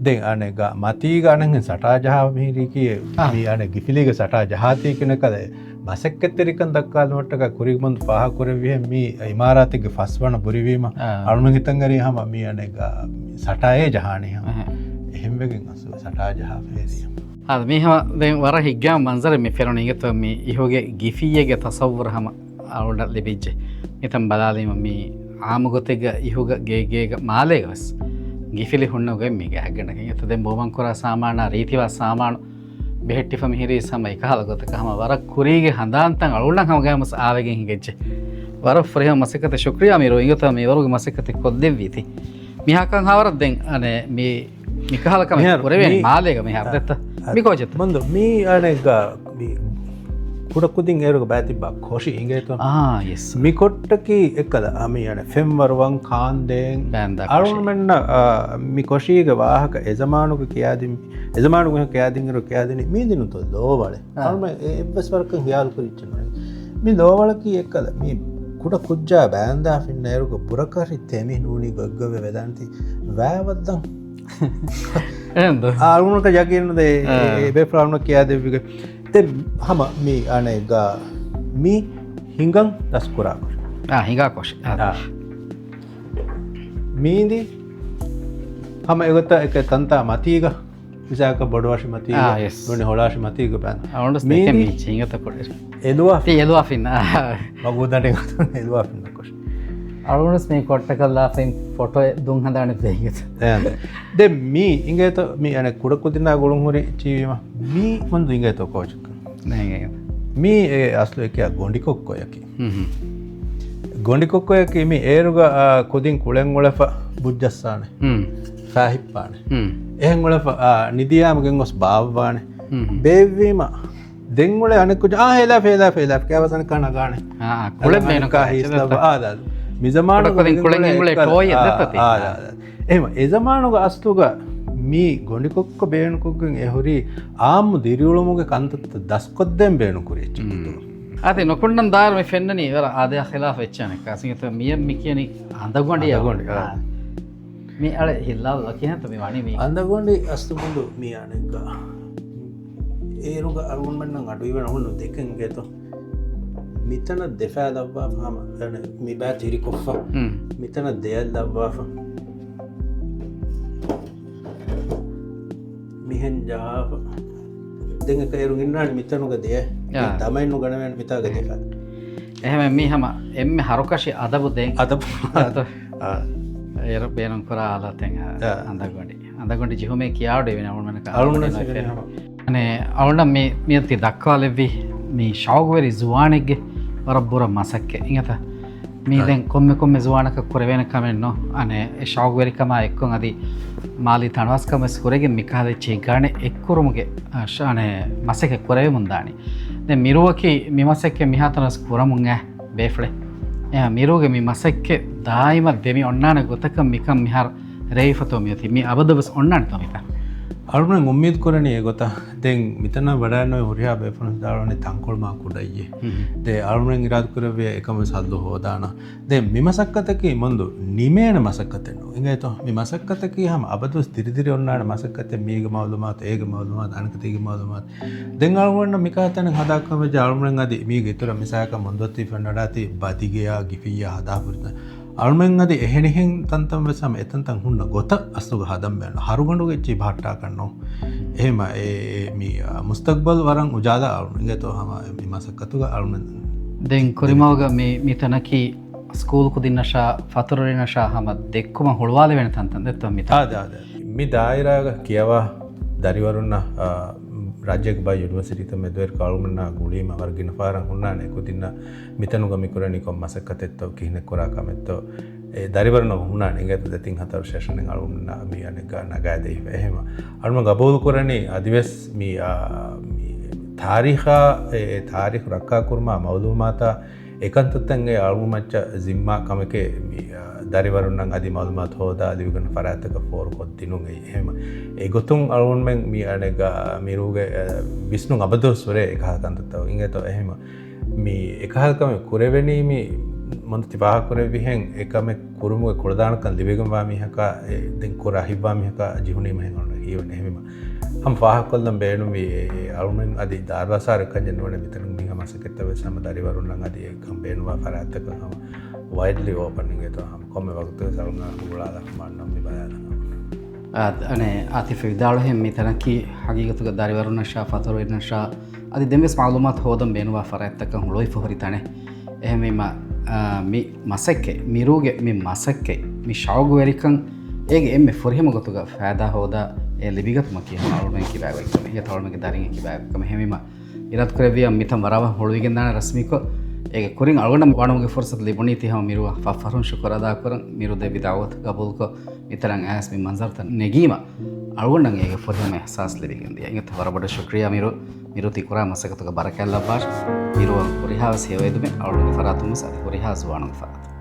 දෙන් අනෙක මතී ගණගෙන් සටා ජහා මිහිරිකිය මේ අන ගිෆිලිග සටා ජාතිය කෙනකද මසක්කෙත්තරිකන් දක්කාලමට්ටක කුරිගමන්දු පහ කොරවිය මේ ඉමාරාතික ෆස්වන බුරිවීම අරුණ හිතන්ගරී හම මේ අනෙක සටායේ ජහානය එහෙම්වකින් අසුව සටා ජහා පේරිය අද මේ වර හිග්ගා මන්සර මේ ෆෙරන ඉගත මේ ඉහෝගේ ගිෆියගේ තසව්වර හම අරුඩ ලිබිච්චේ එතම් බලාලීම මේ ආමගොතෙග ඉහුග ගේගේග මාලේගස් ගිෆිලි හොන්නගේ මේ ගැගෙන එත දෙ බෝමන් කොර සාමාන රීතිවා සාමානු බෙහෙට්ටිෆ මිහිරි සමයි කහලගොතක හම වර කුරීගේ හඳාන්තන් අලුල්ලන් හම ගෑමස් ආවගෙන් හිගෙච්ච වර ෆ්‍රහ මසකත ශුක්‍රියා මිරෝ ඉගත මේ වරුගේ මසකත කොද්දෙන් වීති මිහාකන් හවරත් දෙන් අනේ මේ මිකහලකම පුරවෙන් මාලේක මේ හදත්ත මිකෝජත මන්ද මේ අනෙක කුඩක්කුදින් ඒරුක බෑතිබ්බක් හොෂි ඉගේතු මිකොට්ටකි එක්කද අමි යන ෆෙම්වරුවන් කාන්දයෙන් අරුන්මෙන්න්න මිකොෂීග වාහක එසමානුක කියාදින් එසමානුක කෑදිංගරු කෑදින මේ දිනුතු ලෝවල අම එබස් වර්ක හයාල් කරිච්චන මේ ලෝවලකි එක්කද මේ කුඩ කුද්ජා බෑන්දා ෆින්න ඇරුක පුරකරි තෙමි නූනි ගොග්ගව වෙදන්ති වෑවද්දම් ආරුණට යකින්නද ඒබේ ප්‍රාවණ කියා දෙවික te hama mi anega mi hingang das kurakor hinga kosh mindi hama egota ek tanta matiga misaka bodwashi matiga yes none holashi matiga ban awundu steke mi chingata koder elua ti elua finna magudante elua finna kosh awundu me kottakalla fin photo dun handane deyget de mi ingeto mi ane kudakudina golun hori chivima mi mandu ingeto coach nege mi aslu ekya gondikokko yaki gondikokko yaki mi eruga kudin kulen ulefa bujjassane fahippane ehen ulefa nidiyamgen os baavwane bevvima den ule aneku hela kavasan kana gane kulen menu ka hisla ada mizamanu kulen ule toy edetati ehma ezamanuga astuga mi gondikokko beenukoggen ehori aamu diriulumuge kantatta daskoddem beenu kurichu ate nokundan dar me fennani wala ade khilaf echane kasinga to miyam mikiyani andagondi mi ale hillalla kiyata me wani mi andagondi astu mundu mi aneka eruga argumennan adu iwen hunnu dekken geto mitana defa dabba fama ane mi ba tiri koffa mitana deyal dabba fa mihen java denga kairun innani mitanuga deya damainu ganawen mitaga defa ehme mi hama emme harukashi adabu den adabu er beenon kora ala ten andagondi jihume kiyawde wen awunmanaka ane awunda me miyati dakkawalevi mi shawgweri zuwanege warabbura masakke ingata mi den komme zuwanaka kurevena kamenno ane shawgweri kama ekkon adi mali tanwaskam surege mikade chegane ekkurumuge ane masake kureve mundani de miruwaki mi masakke mihatanas kuramunga befle miruge mi masakke daima demi onnana gotakam mikam mihar reifato miyati mi abadabas onnana tamita අරුණ උම්මීද කරණී ගොත දැන් මෙතන වඩාන හොරියා බෙෆන දාරනේ තංකොල් මා කුඩයියේ දේ අරුණෙන් ඉරාද කරවේ එකම සල්ලු හොදාන දැන් මිමසක්කතකී මොන්දු නිමේන මසක්කතෙන්නු ඉංගේතෝ මිමසක්කතකී හැම අබදුස් දිරිදිරි ඔන්නාන මසක්කතේ මීග මවලුමාත ඒග මවලුමාත අනකතීග මවලුමාත දැන් අරුණ මිකාතන හදාකම ජාරුණෙන් අදී මීග ඉතර මිසාක මොන්දොත්ති ෆන්නඩාති බදිගයා ගිෆියා හදාපුරත අරුණෙන් අදී එහෙනෙහින් තන්තම් වෙසම එතන්තන් හුන්න ගොත අස්තුග හදම් බෑන හරුගඬුගෙ චි භාට්ටා කන්නෝ එහෙම මේ මුස්තක්බල් වරන් උජාදා අරුණ ඉංගේතෝ හැම මේ මසක්කතුග අරුණ දැන් කොරිමවග මේ මිතනකී ස්කූල් ಕುದಿನಶಾ ಫತುರಿನಶಾ ಹಮ ದೆಕ್ಕುಮ ಹುಳವಾಲೆ ವೆನ ತಂತಂದೆ ತಮ್ಮಿತ ಮಿ ದಾಯಿರಾಗ ಕಿಯವಾ ದರಿವರುನ್ನ ರಾಜ್ಯಕ್ಕೆ ಬಾ ಯೂನಿವರ್ಸಿಟಿ ತಮ್ಮೆ ದೊರ್ ಕಾಳುಮನ್ನ ಗುಳಿಮ ವರ್ಗಿನ ಫಾರಂ ಹುನ್ನಾನೆ ಕುದಿನ ಮಿತನುಗ ಮಿಕುರನಿ ಕೊಮ್ಮ ಮಸಕತೆತ್ತೋ ಕಿಹನೆ ಕೊರಾಕಮೆತ್ತೋ ದರಿವರುನ್ನ ಹುನ್ನಾನೆ ಇಂಗೆ ದತಿಂಗ್ ಹತರ ಸೆಷನ್ ಕಾಳುಮನ್ನ ಮಿ ಅನೆಗ ನಗಾದೆ එහෙම අනුම ගබෝදු කරන්නේ අදිවස් මි තාරිඛ රක්කා කුර්මා මවලුමාතා ඒකන්තත්තන්ගේ අල්මුමච්ච ಜಿಮ್ಮಾ ಕಮಕೆ ಮಿ ದರಿವರುನ್ನಂ ಅದಿ ಮಾಲೂಮಾತ್ ಹೋದ ಅದಿವಿಗನ ಫರಾತಕ ಫೋರ್ ಕೊತ್ತಿನುಂಗೆ එහෙම ඒ ගොතුන් අල්මුන්ෙන් මි අනෙග මිරුගේ විස්නු අබදෝ සොරේ එකහකන්තතව ඉංගේතෝ එහෙම මි එකහකම කුරෙවෙනි මි ಮಂತಿ ಬಾಹ ಕೊರೆ ವಿಹೆಂ ಏಕಮೆ ಕುರುಮುಗೆ ಕೊಳದಾಣಕನ್ ದಿವೆಗಂ ವಾಮಿ ಹಕ ದೆನ್ ಕೊರ ಹಿವಾಮಿ ಹಕ ಜಿಹುನಿ ಮಹೆಂ ಒಣ ಹೀವನೆ ಹೆಮಿಮ ಹಂ ಫಾಹ ಕೊಲ್ಲಂ ಬೇಣು ವಿ ಅರುಮೆನ್ ಅದಿ ದಾರ್ವಾಸಾರ ಕಂಜನ್ ವನೆ ಬಿತನ ಮಿಹ ಮಸಕೆತ್ತವೆ ಸಮದಾರಿ ವರುಣಂ ಅದಿ ಕಂ ಬೇಣುವಾ ಫರಾತಕ ಹಂ ವೈಡ್ಲಿ ಓಪನಿಂಗ್ ಎತೋ ಹಂ ಕೊಮ್ಮೆ ವಕ್ತ ಸರುನ ಹುಳಾದ ಮಾನ್ನಂ ಮಿ ಬಯಾನ ಅನೆ ಆತಿಫ ವಿದಾಳು ಹೆಂ ಮಿತನಕಿ ಹಗೀಗತುಗ ದಾರಿ ವರುಣ ಶಾ ಫತರುನ ಶಾ ಅದಿ ದೆಂಬೆಸ್ ಮಾಲೂಮಾತ್ ಹೋದಂ ಬೇಣುವಾ ಫರಾತಕ ಹುಳೋಯ್ ಫಹರಿತಾನೆ එහෙම මි මසක්කේ මිරුගේ මි මසක්කේ මි ශෞගවරිකන් ඒගේ එම්මෙ ෆොරිහෙම ගොතුග ෆෑදා හෝදා ඒ ලිබිගත්ම කියන අරුණෙන් කිබෑග එක්කම ඒ තවල්මගේ දරින් කිබෑගකම හැමීම ඉරත් කරවිය මිතම් වරව හොළුවිගෙන් දාන රස්මිකෝ ඒගේ කුරින් අලගොන්න වණමුගේ ෆොර්සත් ලිබුණී තිහම මිරුවා ෆෆරුන් ශුකරදා කරන් මිරු දෙවි දාවත් ගබුල්කෝ ඉතරන් ඇස් මි මන්සර්ත නෙගීම අලගොන්නන් ඒගේ ෆොරිහෙම එහසාස් ලිබිගෙන් දිය ඉංගත වරබඩ ශුක්‍රියා මිරුති කුරා මසකතුක බරකැල්ලා බාෂ් මිරුව කුරිහාව සේවයදුමේ අලගොන්න ෆරාතුම සරි කුරිහා සුවානන් ෆරාතු